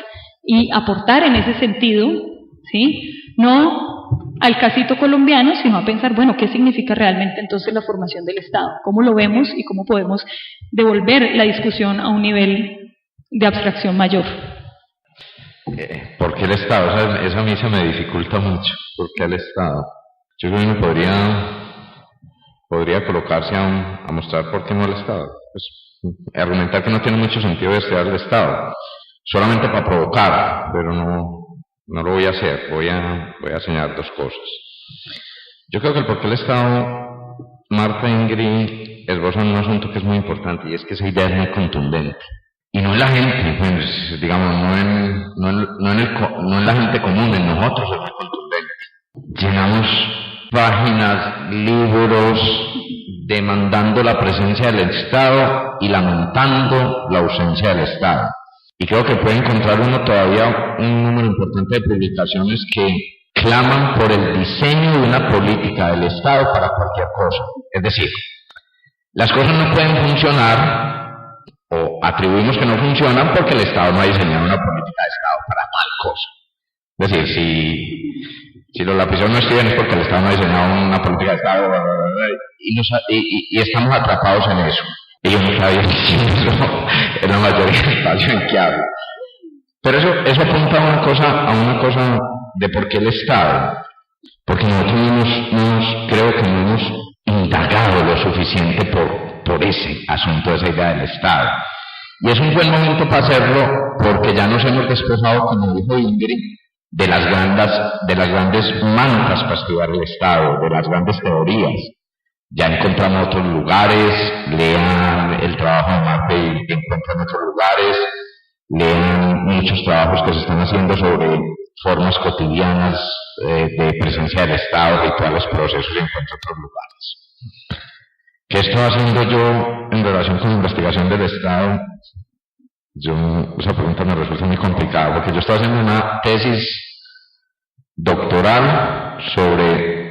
y aportar en ese sentido, ¿sí? No al casito colombiano, sino a pensar, bueno, ¿qué significa realmente entonces la formación del Estado? ¿Cómo lo vemos y cómo podemos devolver la discusión a un nivel de abstracción mayor? ¿Por qué el Estado? O sea, eso a mí se me dificulta mucho. ¿Por qué el Estado? Yo creo que uno podría colocarse a mostrar por qué no el Estado. Pues, argumentar que no tiene mucho sentido desear el Estado, solamente para provocar, pero no lo voy a hacer, voy a señalar dos cosas. Yo creo que el por qué el Estado, Martha Ingrid esbozan un asunto que es muy importante, y es que esa idea es muy contundente. Y no en la gente, pues, digamos, no en la gente común, en nosotros es muy contundente. Llenamos páginas, libros, demandando la presencia del Estado y lamentando la ausencia del Estado. Y creo que puede encontrar uno todavía un número importante de publicaciones que claman por el diseño de una política del Estado para cualquier cosa. Es decir, las cosas no pueden funcionar, o atribuimos que no funcionan porque el Estado no ha diseñado una política de Estado para tal cosa. Es decir, si los lapiceros no escriben es porque el Estado no ha diseñado una política de Estado, y estamos atrapados en eso. Y yo no sabía decir eso en la mayoría del espacio en que hablo. Pero eso apunta a una cosa de por qué el Estado. Porque nosotros creo que no hemos indagado lo suficiente por ese asunto, esa idea del Estado. Y es un buen momento para hacerlo, porque ya nos hemos despojado, como dijo Ingrid, de las grandes mantras para estudiar el Estado, de las grandes teorías. Ya encontramos otros lugares, lean el trabajo de Martha y encuentran otros lugares, lean muchos trabajos que se están haciendo sobre formas cotidianas de presencia del Estado, rituales, procesos, y encuentran otros lugares. ¿Qué estoy haciendo yo en relación con la investigación del Estado? Esa pregunta me resulta muy complicada, porque yo estoy haciendo una tesis doctoral sobre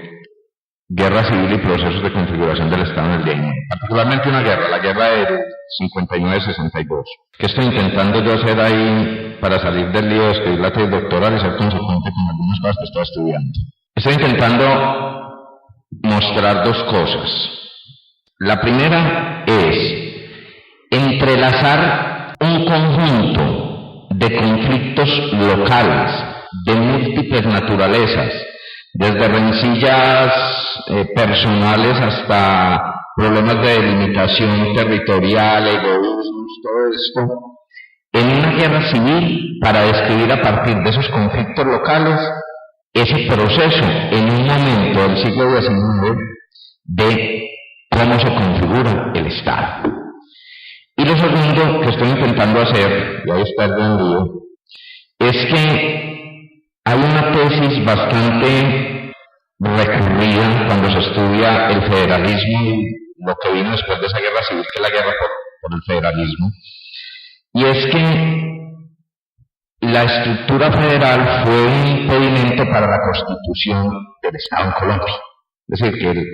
guerra civil y procesos de configuración del Estado en el Yemen, particularmente la guerra del 59-62. ¿Qué estoy intentando yo hacer ahí para salir del lío de escribir la tesis doctoral y ser consecuente con algunas cosas que estoy estudiando? Estoy intentando mostrar dos cosas. La primera es entrelazar un conjunto de conflictos locales de múltiples naturalezas, desde rencillas personales hasta problemas de delimitación territorial, egoísmos, todo esto, en una guerra civil para describir a partir de esos conflictos locales ese proceso en un momento del siglo XIX de cómo se configura el Estado. Y lo segundo que estoy intentando hacer, y ahí está el gran lío, es que hay una tesis bastante recurrida cuando se estudia el federalismo y lo que vino después de esa guerra civil, que es la guerra por el federalismo, y es que la estructura federal fue un impedimento para la constitución del Estado en Colombia. Es decir, que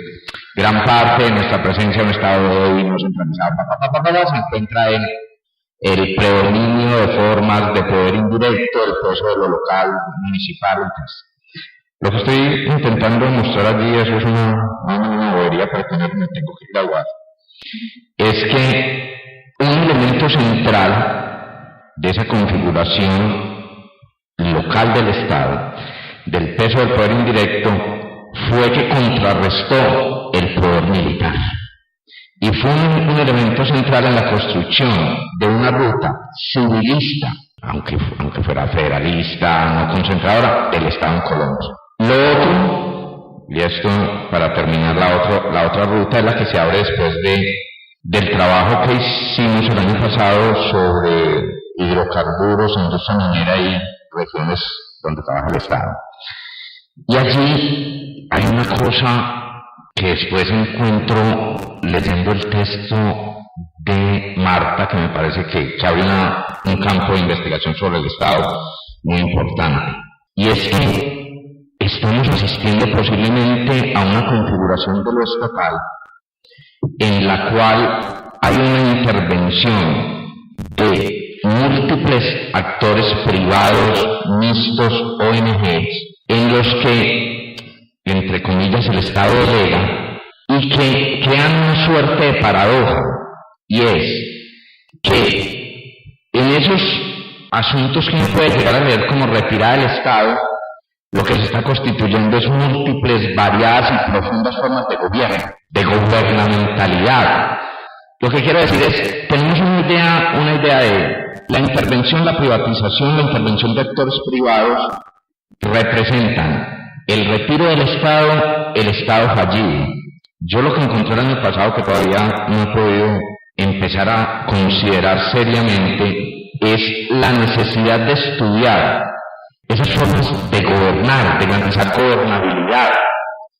gran parte de nuestra presencia en un Estado de hoy no centralizado se encuentra en el predominio de formas de poder indirecto, el peso de lo local, municipal. Entonces, lo que estoy intentando mostrar allí, eso es una bobería para tener, me tengo que graduar, es que un elemento central de esa configuración local del Estado, del peso del poder indirecto, fue que contrarrestó el poder militar. Y fue un elemento central en la construcción de una ruta civilista, aunque fuera federalista, no concentradora, del Estado en Colombia. Lo otro, y esto para terminar la otra ruta, es la que se abre después del trabajo que hicimos el año pasado sobre hidrocarburos, industria minera y regiones donde trabaja el Estado. Y allí hay una cosa que después encuentro leyendo el texto de Marta, que me parece que abre un campo de investigación sobre el Estado muy importante. Y es que estamos asistiendo posiblemente a una configuración de lo estatal en la cual hay una intervención de múltiples actores privados, mixtos, ONGs, en los que, entre comillas, el Estado delega, y que crean una suerte de paradoja, y es que en esos asuntos que uno puede llegar a ver como retirada del Estado, lo que se está constituyendo es múltiples, variadas y profundas formas de gobierno, de gubernamentalidad. Lo que quiero decir es, tenemos una idea de la intervención, la privatización, la intervención de actores privados representan el retiro del Estado, el Estado fallido. Yo lo que encontré el año pasado, que todavía no he podido empezar a considerar seriamente, es la necesidad de estudiar esas formas de gobernar, de garantizar gobernabilidad,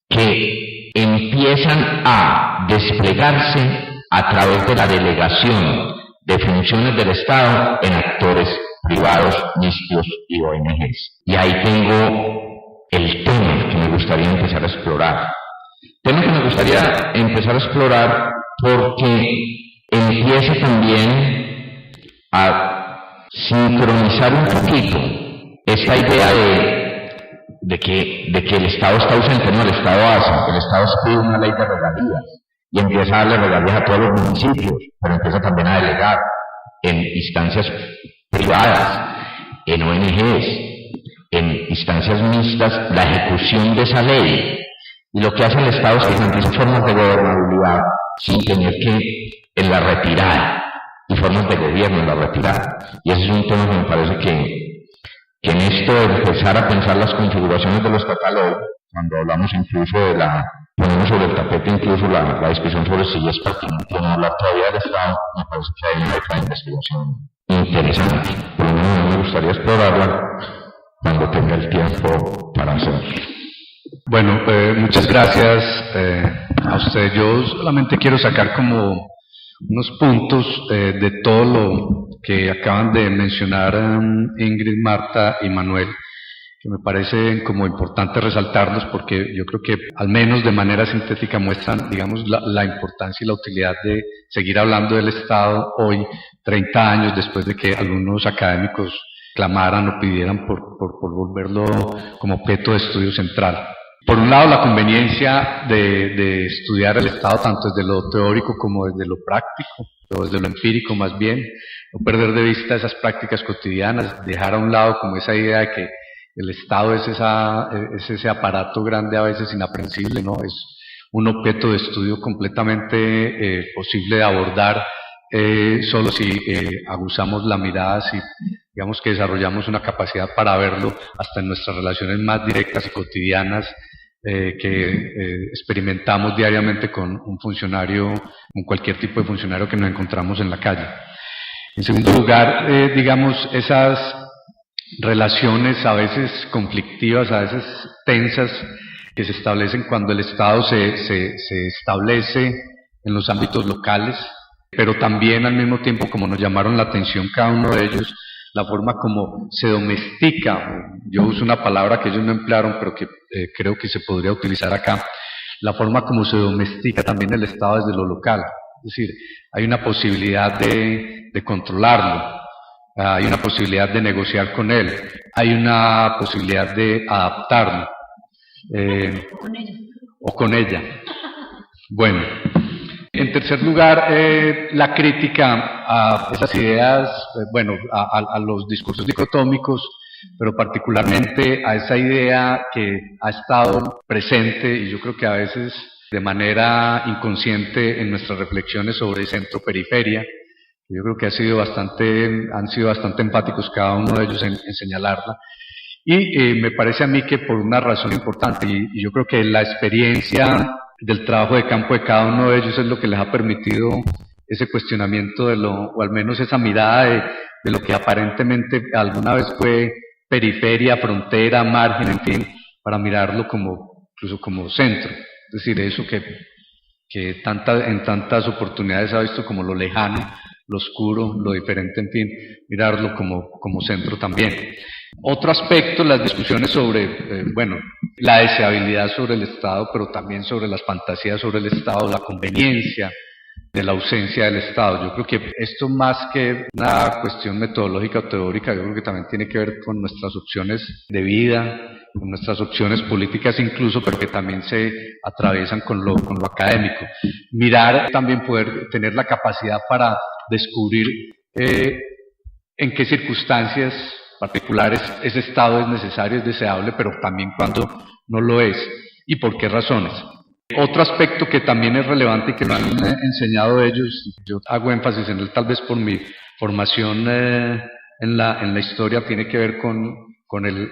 que empiezan a desplegarse a través de la delegación de funciones del Estado en actores privados, mixtos y ONGs. Y ahí tengo el tema que me gustaría empezar a explorar. Tema que me gustaría empezar a explorar porque empieza también a sincronizar un poquito esta idea de que el Estado está ausente. No, el Estado hace, el Estado pide una ley de regalías y empieza a darle regalías a todos los municipios, pero empieza también a delegar en instancias privadas, en ONGs, en instancias mixtas, la ejecución de esa ley. Y lo que hace el Estado es que garantiza formas de gobernabilidad sin tener que en la retirada, y formas de gobierno en la retirada. Y ese es un tema que me parece que en esto de empezar a pensar las configuraciones de lo estatal hoy, cuando hablamos incluso ponemos sobre el tapete incluso la discusión sobre si es pertinente o no hablar todavía del Estado, me parece que hay una investigación interesante. Por lo menos me gustaría explorarla cuando tenga el tiempo para hacerlo. Bueno, muchas gracias a usted. Yo solamente quiero sacar como unos puntos de todo lo que acaban de mencionar Ingrid, Marta y Manuel, que me parecen como importante resaltarlos porque yo creo que al menos de manera sintética muestran, digamos, la importancia y la utilidad de seguir hablando del Estado hoy, 30 años después de que algunos académicos clamaran o pidieran por volverlo como objeto de estudio central. Por un lado, la conveniencia de estudiar el Estado tanto desde lo teórico como desde lo práctico, o desde lo empírico más bien, no perder de vista esas prácticas cotidianas, dejar a un lado como esa idea de que el Estado es ese aparato grande a veces inaprensible, ¿no? Es un objeto de estudio completamente posible de abordar solo si aguzamos la mirada, si digamos que desarrollamos una capacidad para verlo hasta en nuestras relaciones más directas y cotidianas que experimentamos diariamente con un funcionario, con cualquier tipo de funcionario que nos encontramos en la calle. En segundo lugar, digamos, esas relaciones a veces conflictivas, a veces tensas, que se establecen cuando el Estado se establece en los ámbitos locales, pero también al mismo tiempo, como nos llamaron la atención cada uno de ellos, la forma como se domestica, yo uso una palabra que ellos no emplearon, pero que creo que se podría utilizar acá, la forma como se domestica también el Estado desde lo local. Es decir, hay una posibilidad de controlarlo, hay una posibilidad de negociar con él, hay una posibilidad de adaptarlo, o con ella. Bueno. En tercer lugar, la crítica a esas ideas, a los discursos dicotómicos, pero particularmente a esa idea que ha estado presente y yo creo que a veces de manera inconsciente en nuestras reflexiones sobre centro-periferia. Yo creo que han sido bastante empáticos cada uno de ellos en señalarla. Y me parece a mí que por una razón importante, y yo creo que la experiencia del trabajo de campo de cada uno de ellos es lo que les ha permitido ese cuestionamiento o al menos esa mirada de lo que aparentemente alguna vez fue periferia, frontera, margen, en fin, para mirarlo incluso como centro. Es decir, eso que en tantas oportunidades ha visto como lo lejano, lo oscuro, lo diferente, en fin, mirarlo como centro también. Otro aspecto, las discusiones sobre, la deseabilidad sobre el Estado, pero también sobre las fantasías sobre el Estado, la conveniencia de la ausencia del Estado. Yo creo que esto más que una cuestión metodológica o teórica, yo creo que también tiene que ver con nuestras opciones de vida, con nuestras opciones políticas incluso, pero que también se atraviesan con lo académico. Mirar también poder tener la capacidad para descubrir en qué circunstancias particulares ese Estado es necesario, es deseable, pero también cuando no lo es y por qué razones. Otro aspecto que también es relevante y que me han enseñado ellos, yo hago énfasis en él tal vez por mi formación en la historia, tiene que ver con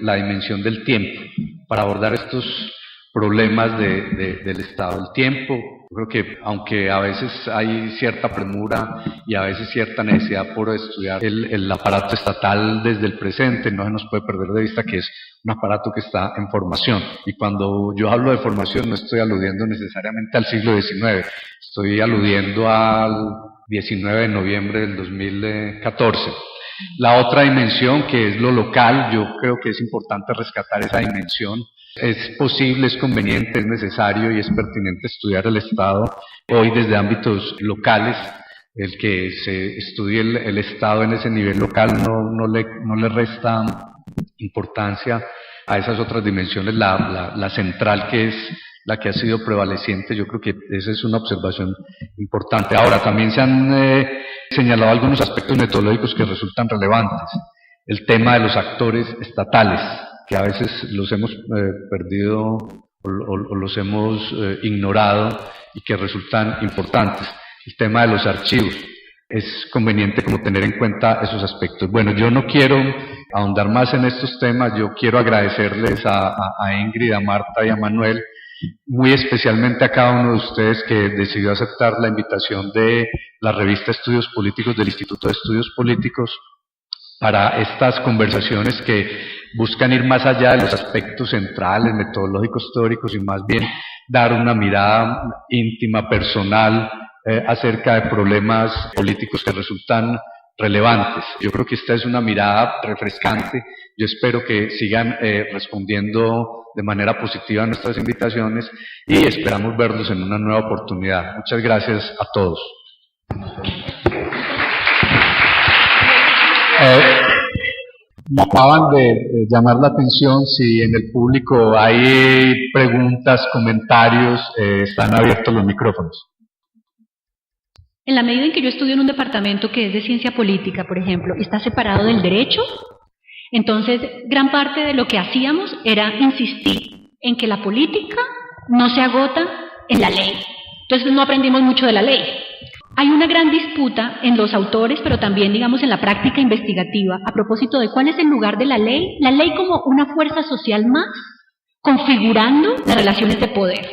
la dimensión del tiempo para abordar estos problemas del Estado. El tiempo, yo creo que aunque a veces hay cierta premura y a veces cierta necesidad por estudiar el aparato estatal desde el presente, no se nos puede perder de vista que es un aparato que está en formación. Y cuando yo hablo de formación no estoy aludiendo necesariamente al siglo XIX, estoy aludiendo al 19 de noviembre del 2014. La otra dimensión, que es lo local, yo creo que es importante rescatar esa dimensión. Es posible, es conveniente, es necesario y es pertinente estudiar el Estado hoy desde ámbitos locales. El que se estudie el Estado en ese nivel local no le resta importancia a esas otras dimensiones, la central que es la que ha sido prevaleciente. Yo creo que esa es una observación importante. Ahora, también se han señalado algunos aspectos metodológicos que resultan relevantes. El tema de los actores estatales, que a veces los hemos perdido o los hemos ignorado y que resultan importantes. El tema de los archivos. Es conveniente como tener en cuenta esos aspectos. Bueno, yo no quiero ahondar más en estos temas, yo quiero agradecerles a Ingrid, a Marta y a Manuel, muy especialmente a cada uno de ustedes que decidió aceptar la invitación de la revista Estudios Políticos del Instituto de Estudios Políticos para estas conversaciones que buscan ir más allá de los aspectos centrales, metodológicos, teóricos y más bien dar una mirada íntima, personal, acerca de problemas políticos que resultan relevantes. Yo creo que esta es una mirada refrescante. Yo espero que sigan respondiendo de manera positiva a nuestras invitaciones y esperamos verlos en una nueva oportunidad. Muchas gracias a todos. Me acaban de llamar la atención si en el público hay preguntas, comentarios, están abiertos los micrófonos. En la medida en que yo estudio en un departamento que es de ciencia política, por ejemplo, y está separado del derecho, entonces gran parte de lo que hacíamos era insistir en que la política no se agota en la ley. Entonces no aprendimos mucho de la ley. Hay una gran disputa en los autores, pero también, digamos, en la práctica investigativa, a propósito de cuál es el lugar de la ley como una fuerza social más, configurando las relaciones de poder.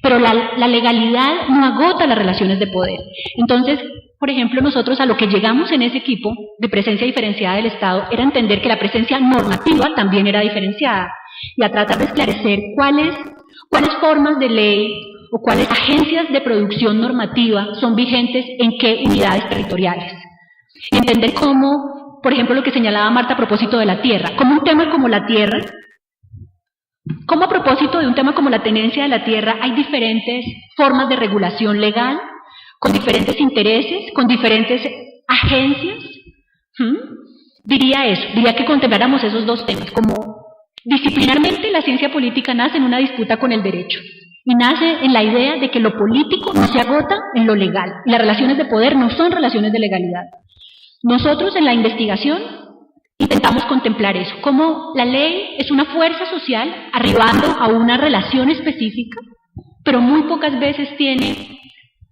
Pero la legalidad no agota las relaciones de poder. Entonces, por ejemplo, nosotros a lo que llegamos en ese equipo de presencia diferenciada del Estado era entender que la presencia normativa también era diferenciada y a tratar de esclarecer cuáles formas de ley o cuáles agencias de producción normativa son vigentes en qué unidades territoriales. Entender cómo, por ejemplo, lo que señalaba Marta a propósito de la tierra, como un tema como la tierra, cómo a propósito de un tema como la tenencia de la tierra hay diferentes formas de regulación legal, con diferentes intereses, con diferentes agencias. Diría que contempláramos esos dos temas, como disciplinarmente la ciencia política nace en una disputa con el derecho. Y nace en la idea de que lo político no se agota en lo legal. Y las relaciones de poder no son relaciones de legalidad. Nosotros en la investigación intentamos contemplar eso, cómo la ley es una fuerza social arribando a una relación específica, pero muy pocas veces tiene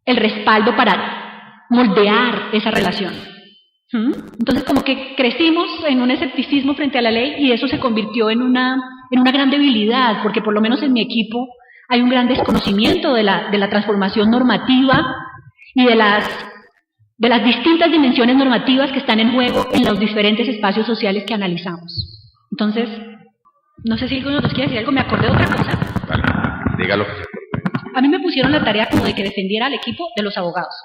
el respaldo para moldear esa relación. Entonces como que crecimos en un escepticismo frente a la ley y eso se convirtió en una gran debilidad, porque por lo menos en mi equipo hay un gran desconocimiento de la transformación normativa y de las distintas dimensiones normativas que están en juego en los diferentes espacios sociales que analizamos. Entonces, no sé si alguno nos quiere decir algo, me acordé de otra cosa. Vale, dígalo que se acuerde. A mí me pusieron la tarea como de que defendiera al equipo de los abogados.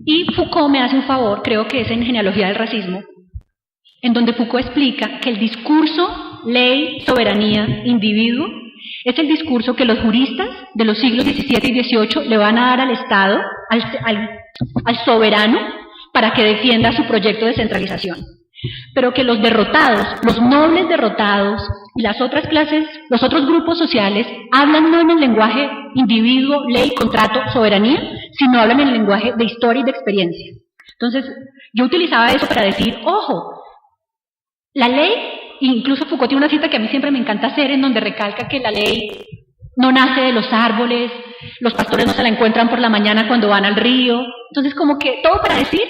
Y Foucault me hace un favor, creo que es en Genealogía del Racismo, en donde Foucault explica que el discurso, ley, soberanía, individuo, es el discurso que los juristas de los siglos XVII y XVIII le van a dar al Estado, al soberano, para que defienda su proyecto de centralización. Pero que los derrotados, los nobles derrotados y las otras clases, los otros grupos sociales, hablan no en el lenguaje individuo, ley, contrato, soberanía, sino hablan en el lenguaje de historia y de experiencia. Entonces, yo utilizaba eso para decir, ojo, la ley, incluso Foucault tiene una cita que a mí siempre me encanta hacer, en donde recalca que la ley no nace de los árboles, los pastores no se la encuentran por la mañana cuando van al río. Entonces, como que todo para decir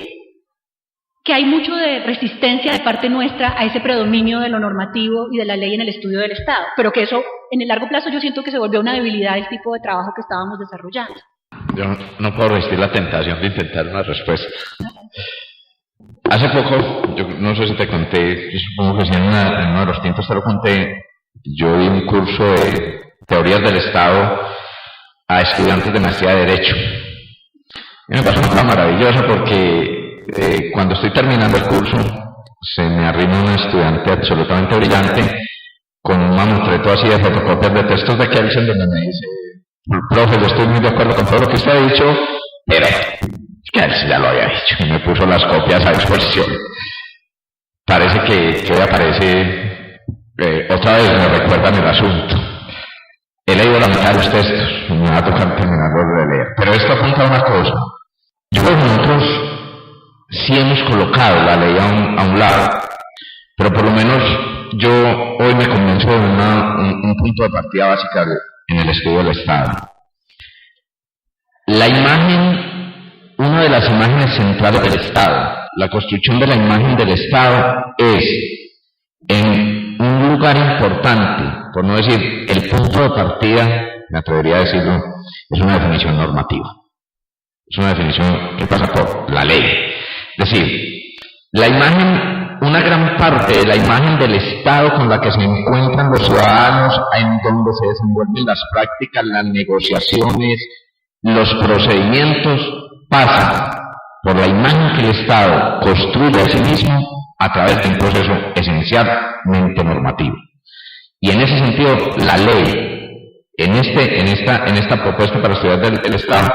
que hay mucho de resistencia de parte nuestra a ese predominio de lo normativo y de la ley en el estudio del Estado, pero que eso, en el largo plazo, yo siento que se volvió una debilidad del tipo de trabajo que estábamos desarrollando. Yo no puedo resistir la tentación de intentar una respuesta. Hace poco, yo no sé si te conté, yo supongo que sí, en uno de los tiempos te lo conté, yo di un curso de teorías del Estado a estudiantes de maestría de Derecho. Y me pasó una cosa maravillosa porque cuando estoy terminando el curso, se me arrima una estudiante absolutamente brillante con un mamotreto así de fotocopias de textos de Kelsen, donde me dice, profe, yo estoy muy de acuerdo con todo lo que usted ha dicho, pero Kelsen ya lo había dicho, y me puso las copias a disposición. Parece que hoy aparece, otra vez me recuerdan el asunto. He leído la mitad de los textos, me va a tocar terminarlo de leer, pero esto apunta a una cosa. Yo creo que nosotros sí hemos colocado la ley a un lado, pero por lo menos yo hoy me convenzo de un punto de partida básica en el estudio del Estado. La imagen, una de las imágenes centrales del Estado, la construcción de la imagen del Estado es en un lugar importante, por no decir el punto de partida, me atrevería a decirlo, es una definición normativa. Es una definición que pasa por la ley. Es decir, la imagen, una gran parte de la imagen del Estado con la que se encuentran los ciudadanos, en donde se desenvuelven las prácticas, las negociaciones, los procedimientos, pasa por la imagen que el Estado construye a sí mismo a través de un proceso esencialmente normativo. Y en ese sentido, la ley, en esta propuesta para estudiar del Estado,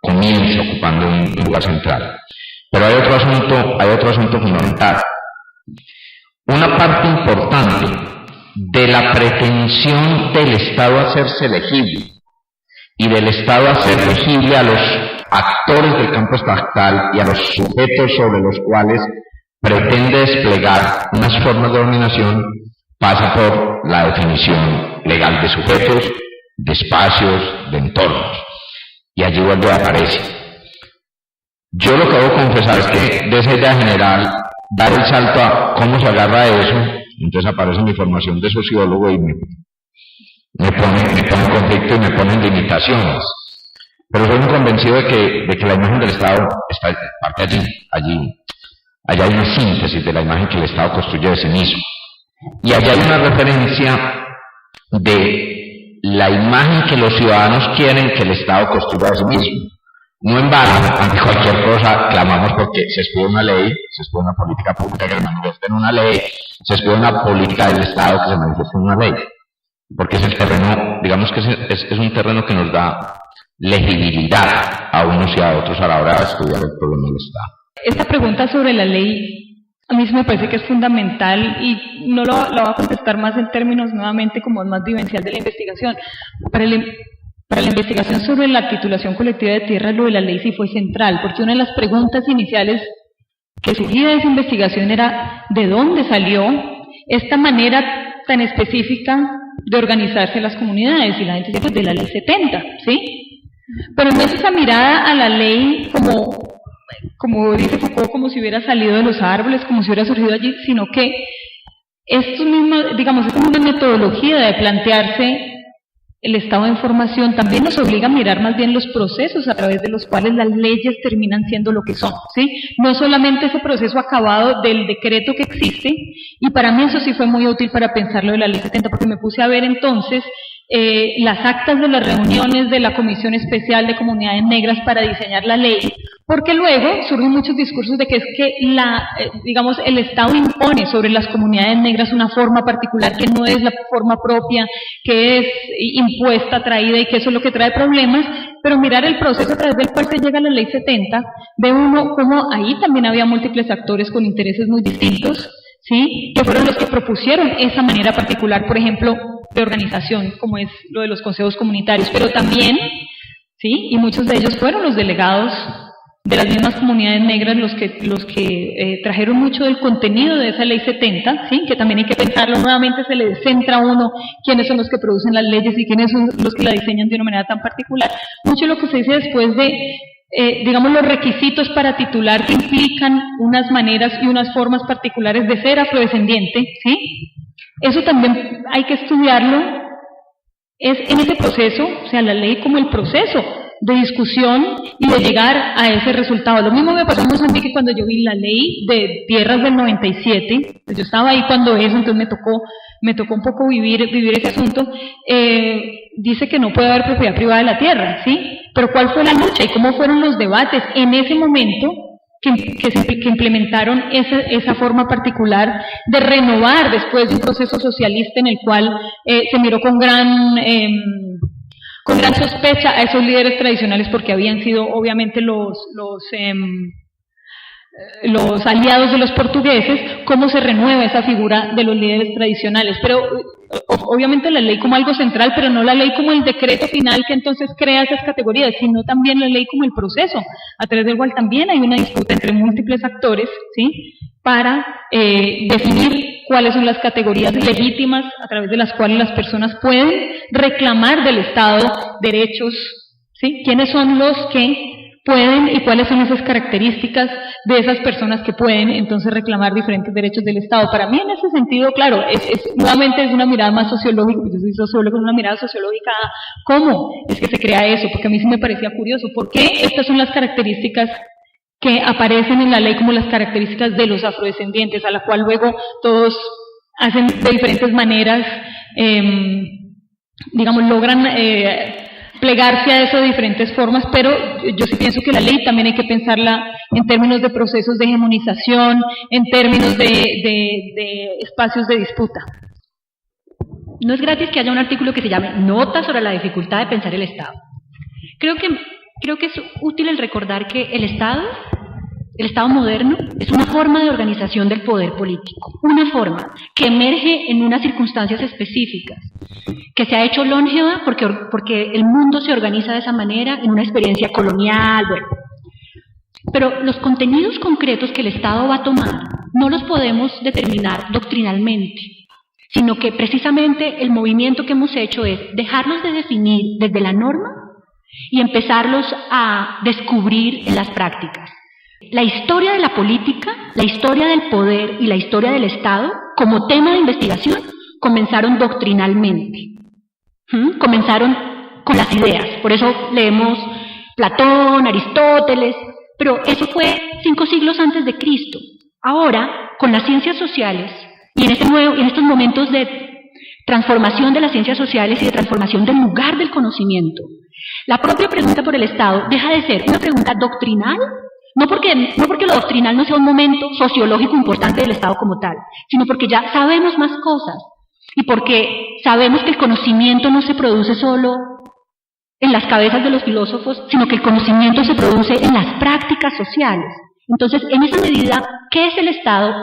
comienza ocupando un lugar central. Pero hay otro asunto fundamental. una parte importante de la pretensión del Estado a hacerse legible y del Estado a ser legible a los actores del campo estatal y a los sujetos sobre los cuales pretende desplegar unas formas de dominación pasa por la definición legal de sujetos, de espacios, de entornos. Y allí vuelve a aparecer. Yo lo que debo confesar es que de esa idea general, dar el salto a cómo se agarra eso, entonces aparece mi formación de sociólogo y me pone en conflicto y me pone en limitaciones. Pero soy muy convencido de que la imagen del Estado está parte allí. Allá hay una síntesis de la imagen que el Estado construye de sí mismo. Y allá hay una referencia de la imagen que los ciudadanos quieren que el Estado construya de sí mismo. No en vano, ante cualquier cosa, clamamos porque se expide una ley, se expide una política pública que se manifiesta en una ley, se expide una política del Estado que se manifiesta en una ley. Porque es el terreno, digamos que es un terreno que nos da legibilidad a unos y a otros a la hora de estudiar el problema del Estado. Esta pregunta sobre la ley a mí sí me parece que es fundamental y no la voy a contestar más en términos nuevamente como más vivencial de la investigación. Para la investigación sobre la titulación colectiva de tierras, lo de la ley sí fue central, porque una de las preguntas iniciales que surgía de esa investigación era ¿de dónde salió esta manera tan específica de organizarse las comunidades? Y la gente dice, pues de la ley 70, ¿sí? Pero no es esa mirada a la ley como dice Foucault, como si hubiera salido de los árboles, como si hubiera surgido allí, sino que esta misma metodología de plantearse el estado de información también nos obliga a mirar más bien los procesos a través de los cuales las leyes terminan siendo lo que son, ¿sí? No solamente ese proceso acabado del decreto que existe, y para mí eso sí fue muy útil para pensar lo de la ley 70, porque me puse a ver entonces las actas de las reuniones de la Comisión Especial de Comunidades Negras para diseñar la ley, porque luego surgen muchos discursos de que es que el Estado impone sobre las comunidades negras una forma particular que no es la forma propia, que es impuesta, traída, y que eso es lo que trae problemas. Pero mirar el proceso a través del cual se llega a la ley 70, ve uno como ahí también había múltiples actores con intereses muy distintos, ¿sí? Que fueron los que propusieron esa manera particular, por ejemplo, de organización, como es lo de los consejos comunitarios, pero también, ¿sí? Y muchos de ellos fueron los delegados de las mismas comunidades negras los que trajeron mucho del contenido de esa ley 70, ¿sí? Que también hay que pensarlo, nuevamente se le centra a uno quiénes son los que producen las leyes y quiénes son los que la diseñan de una manera tan particular. Mucho de lo que se dice después de los requisitos para titular que implican unas maneras y unas formas particulares de ser afrodescendiente, ¿sí? Eso también hay que estudiarlo, es en ese proceso, o sea, la ley como el proceso de discusión y de llegar a ese resultado. Lo mismo me pasó en Mozambique cuando yo vi la ley de tierras del 97, pues yo estaba ahí cuando eso, entonces me tocó un poco vivir ese asunto. Dice que no puede haber propiedad privada de la tierra, ¿sí? Pero ¿cuál fue la lucha y cómo fueron los debates en ese momento que implementaron esa forma particular de renovar después de un proceso socialista en el cual se miró con gran sospecha a esos líderes tradicionales, porque habían sido obviamente los aliados de los portugueses? ¿Cómo se renueva esa figura de los líderes tradicionales? Pero obviamente la ley como algo central, pero no la ley como el decreto final que entonces crea esas categorías, sino también la ley como el proceso, a través del cual también hay una disputa entre múltiples actores, ¿sí? Para definir cuáles son las categorías legítimas a través de las cuales las personas pueden reclamar del Estado derechos, ¿sí? ¿Quiénes son los que pueden y cuáles son esas características de esas personas que pueden entonces reclamar diferentes derechos del Estado? Para mí en ese sentido, claro, nuevamente es una mirada más sociológica, yo soy sociólogo, es una mirada sociológica. ¿Cómo es que se crea eso? Porque a mí sí me parecía curioso. ¿Por qué estas son las características que aparecen en la ley como las características de los afrodescendientes, a la cual luego todos hacen de diferentes maneras, logran plegarse a eso de diferentes formas? Pero yo sí pienso que la ley también hay que pensarla en términos de procesos de hegemonización, en términos de espacios de disputa. No es gratis que haya un artículo que se llame Notas sobre la dificultad de pensar el Estado. Creo que es útil el recordar que el Estado El Estado moderno es una forma de organización del poder político, una forma que emerge en unas circunstancias específicas, que se ha hecho longeva porque el mundo se organiza de esa manera en una experiencia colonial, bueno. Pero los contenidos concretos que el Estado va a tomar no los podemos determinar doctrinalmente, sino que precisamente el movimiento que hemos hecho es dejarlos de definir desde la norma y empezarlos a descubrir en las prácticas. La historia de la política, la historia del poder y la historia del Estado, como tema de investigación, comenzaron doctrinalmente. Comenzaron con las ideas. Por eso leemos Platón, Aristóteles, pero eso fue 5 siglos antes de Cristo. Ahora, con las ciencias sociales, y en estos momentos de transformación de las ciencias sociales y de transformación del lugar del conocimiento, la propia pregunta por el Estado deja de ser una pregunta doctrinal, no porque lo doctrinal no sea un momento sociológico importante del Estado como tal, sino porque ya sabemos más cosas y porque sabemos que el conocimiento no se produce solo en las cabezas de los filósofos, sino que el conocimiento se produce en las prácticas sociales. Entonces, en esa medida, ¿qué es el Estado?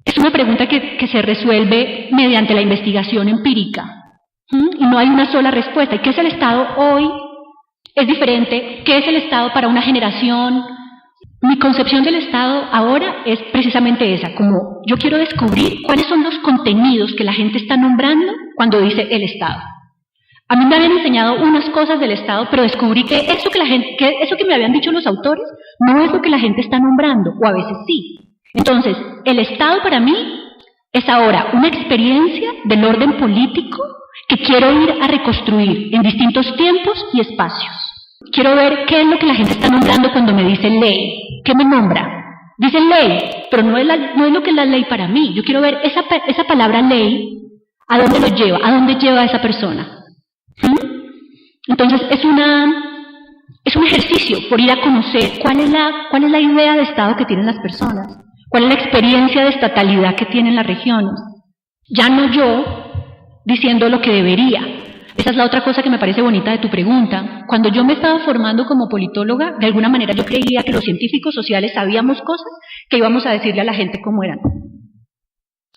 Es una pregunta que se resuelve mediante la investigación empírica. Y no hay una sola respuesta. ¿Y qué es el Estado hoy? Es diferente. ¿Qué es el Estado para una generación? Mi concepción del Estado ahora es precisamente esa, como yo quiero descubrir cuáles son los contenidos que la gente está nombrando cuando dice el Estado. A mí me habían enseñado unas cosas del Estado, pero descubrí que eso que me habían dicho los autores no es lo que la gente está nombrando, o a veces sí. Entonces, el Estado para mí es ahora una experiencia del orden político que quiero ir a reconstruir en distintos tiempos y espacios. Quiero ver qué es lo que la gente está nombrando cuando me dice ley. ¿Qué me nombra? Dicen ley, pero no es lo que es la ley para mí. Yo quiero ver esa palabra ley, ¿a dónde lo lleva? ¿A dónde lleva a esa persona? Entonces, es un ejercicio por ir a conocer cuál es la idea de Estado que tienen las personas, cuál es la experiencia de estatalidad que tienen las regiones. Ya no yo diciendo lo que debería. Esa es la otra cosa que me parece bonita de tu pregunta. Cuando yo me estaba formando como politóloga, de alguna manera yo creía que los científicos sociales sabíamos cosas que íbamos a decirle a la gente cómo eran.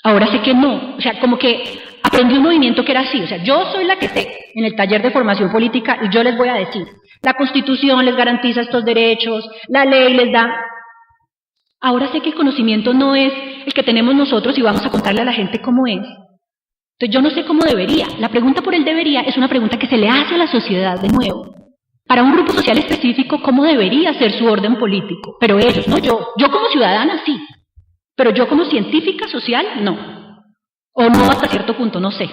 Ahora sé que no. O sea, como que aprendí un movimiento que era así. O sea, yo soy la que sé en el taller de formación política y yo les voy a decir, la Constitución les garantiza estos derechos, la ley les da. Ahora sé que el conocimiento no es el que tenemos nosotros y vamos a contarle a la gente cómo es. Entonces yo no sé cómo debería. La pregunta por el debería es una pregunta que se le hace a la sociedad de nuevo. Para un grupo social específico, ¿cómo debería ser su orden político? Pero ellos, no yo. Yo como ciudadana sí. Pero yo como científica social, no. O no hasta cierto punto, no sé.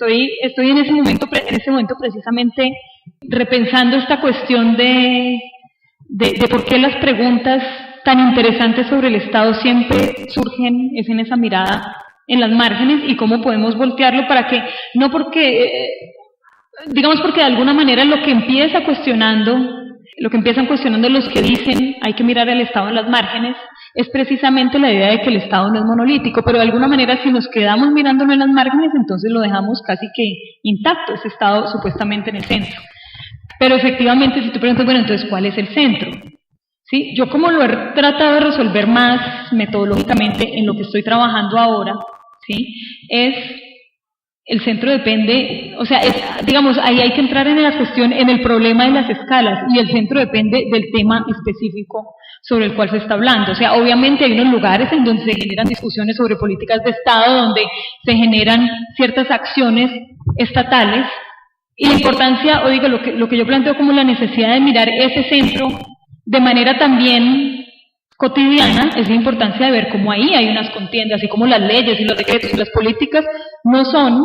Estoy en ese momento precisamente repensando esta cuestión de por qué las preguntas tan interesantes sobre el Estado siempre surgen, es en esa mirada en las márgenes, y cómo podemos voltearlo para que, no porque, digamos porque de alguna manera lo que empiezan cuestionando los que dicen hay que mirar al Estado en las márgenes, es precisamente la idea de que el Estado no es monolítico, pero de alguna manera si nos quedamos mirándolo en las márgenes, entonces lo dejamos casi que intacto, ese Estado supuestamente en el centro. Pero efectivamente, si tú preguntas, bueno, entonces, ¿cuál es el centro? ¿Sí? Yo como lo he tratado de resolver más metodológicamente en lo que estoy trabajando ahora, ¿sí? El centro depende, o sea, digamos, ahí hay que entrar en la cuestión, en el problema de las escalas, y el centro depende del tema específico sobre el cual se está hablando. O sea, obviamente hay unos lugares en donde se generan discusiones sobre políticas de Estado, donde se generan ciertas acciones estatales, y la importancia, o digo, lo que yo planteo como la necesidad de mirar ese centro de manera también cotidiana, es la importancia de ver cómo ahí hay unas contiendas y cómo las leyes y los decretos y las políticas no son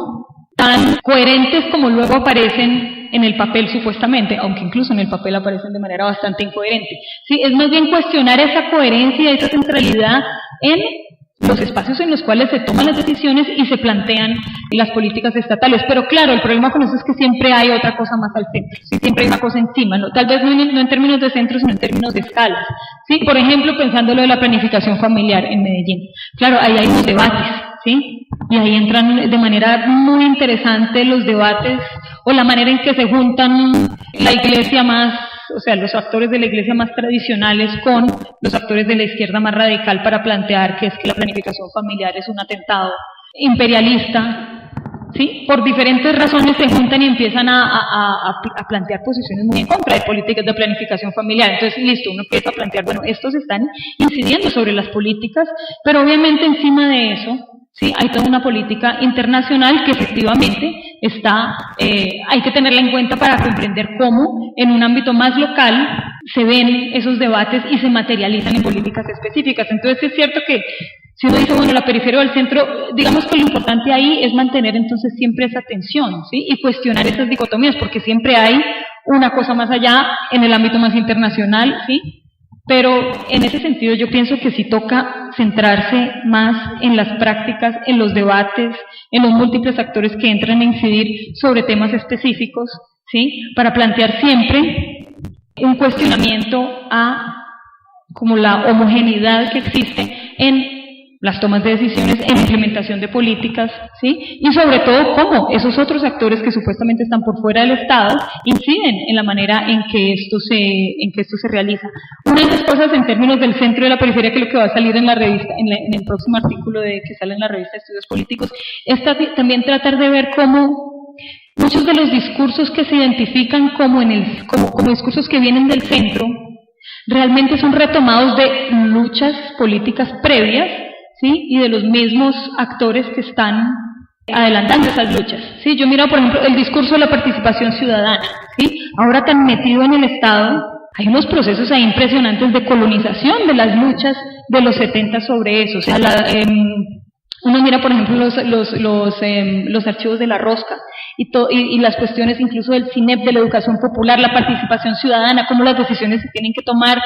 tan coherentes como luego aparecen en el papel supuestamente, aunque incluso en el papel aparecen de manera bastante incoherente. Sí, es más bien cuestionar esa coherencia, esa centralidad en los espacios en los cuales se toman las decisiones y se plantean las políticas estatales. Pero claro, el problema con eso es que siempre hay otra cosa más al centro, ¿sí? Siempre hay una cosa encima, ¿no? Tal vez no en términos de centro, sino en términos de escalas, ¿sí? Por ejemplo, pensando lo de la planificación familiar en Medellín. Claro, ahí hay unos debates, ¿sí? Y ahí entran de manera muy interesante los debates, o la manera en que se juntan la iglesia más o sea, los actores de la iglesia más tradicionales con los actores de la izquierda más radical para plantear que es que la planificación familiar es un atentado imperialista, ¿sí? Por diferentes razones se juntan y empiezan a plantear posiciones muy en contra de políticas de planificación familiar. Entonces, listo, uno empieza a plantear, bueno, estos están incidiendo sobre las políticas, pero obviamente encima de eso, sí, hay toda una política internacional que efectivamente está, hay que tenerla en cuenta para comprender cómo en un ámbito más local se ven esos debates y se materializan en políticas específicas. Entonces es cierto que si uno dice, bueno, la periferia o el centro, digamos que lo importante ahí es mantener entonces siempre esa tensión, ¿sí? Y cuestionar esas dicotomías, porque siempre hay una cosa más allá en el ámbito más internacional, ¿sí? Pero en ese sentido yo pienso que sí toca centrarse más en las prácticas, en los debates, en los múltiples actores que entran a incidir sobre temas específicos, ¿sí? Para plantear siempre un cuestionamiento a como la homogeneidad que existe en las tomas de decisiones, en la implementación de políticas, ¿sí? Y sobre todo cómo esos otros actores que supuestamente están por fuera del Estado inciden en la manera en que esto se realiza. Una de las cosas en términos del centro y de la periferia, que es lo que va a salir en la revista, en el próximo artículo que sale en la revista de Estudios Políticos, es también tratar de ver cómo muchos de los discursos que se identifican como discursos que vienen del centro, realmente son retomados de luchas políticas previas, ¿sí? Y de los mismos actores que están adelantando esas luchas, ¿sí? Yo miro, por ejemplo, el discurso de la participación ciudadana, ¿sí? Ahora tan metido en el Estado, hay unos procesos ahí impresionantes de colonización de las luchas de los 70 sobre eso. O sea, uno mira, por ejemplo, los archivos de La Rosca y las cuestiones incluso del CINEP, de la educación popular, la participación ciudadana, cómo las decisiones se tienen que tomar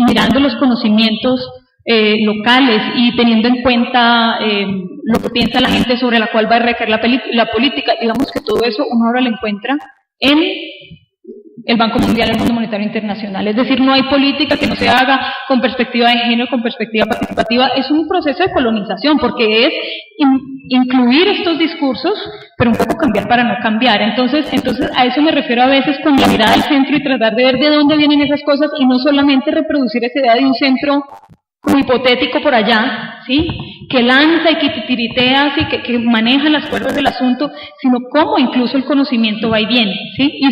mirando los conocimientos locales y teniendo en cuenta lo que piensa la gente sobre la cual va a recaer la política. Digamos que todo eso uno ahora lo encuentra en el Banco Mundial, el Fondo Monetario Internacional. Es decir, no hay política que no se haga con perspectiva de género, con perspectiva participativa. Es un proceso de colonización, porque es incluir estos discursos, pero un poco cambiar para no cambiar. Entonces a eso me refiero a veces con la mirada al centro y tratar de ver de dónde vienen esas cosas y no solamente reproducir esa idea de un centro como hipotético por allá, ¿sí? Que lanza y que titiritea, ¿sí? Que maneja las cuerdas del asunto, sino cómo incluso el conocimiento va y viene, ¿sí? Y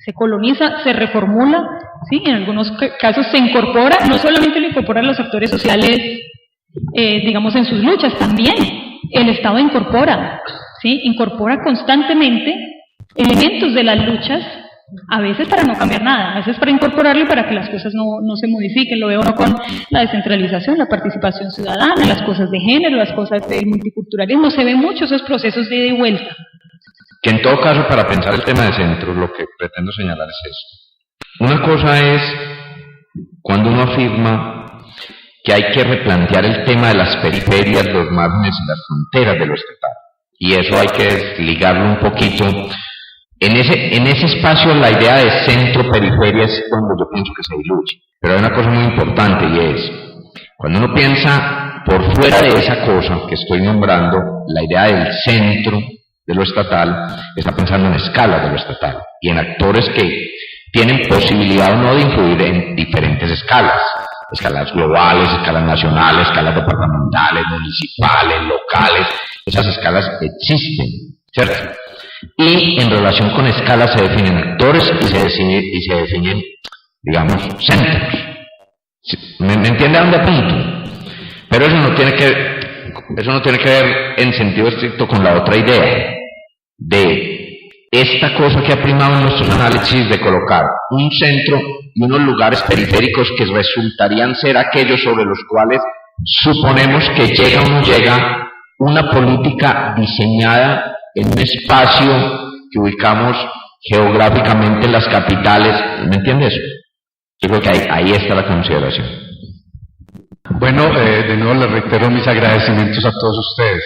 se coloniza, se reformula, ¿sí? En algunos casos se incorpora, no solamente lo incorporan los actores sociales, digamos, en sus luchas, también el Estado incorpora, ¿sí? Incorpora constantemente elementos de las luchas, a veces para no cambiar nada, a veces para incorporarlo y para que las cosas no se modifiquen. Lo veo uno con la descentralización, la participación ciudadana, las cosas de género, las cosas del multiculturalismo. Se ven muchos esos procesos de ida y vuelta. Que en todo caso, para pensar el tema de centro, lo que pretendo señalar es esto. Una cosa es cuando uno afirma que hay que replantear el tema de las periferias, los márgenes y las fronteras de lo estatal. Y eso hay que desligarlo un poquito. En ese espacio la idea de centro-periferia es donde yo pienso que se diluye. Pero hay una cosa muy importante y es, cuando uno piensa por fuera de esa cosa que estoy nombrando, la idea del centro de lo estatal, está pensando en escalas de lo estatal y en actores que tienen posibilidad o no de influir en diferentes escalas. Escalas globales, escalas nacionales, escalas departamentales, municipales, locales. Esas escalas existen, ¿cierto? Y en relación con escalas se definen actores y se definen, digamos, centros. ¿Me entiende a dónde apunto? Pero eso no tiene que ver en sentido estricto con la otra idea de esta cosa que ha primado en nuestros análisis de colocar un centro y unos lugares periféricos que resultarían ser aquellos sobre los cuales suponemos que llega o no llega una política diseñada en un espacio que ubicamos geográficamente en las capitales. ¿Me entiendes? Yo creo que ahí está la consideración. Bueno, de nuevo les reitero mis agradecimientos a todos ustedes.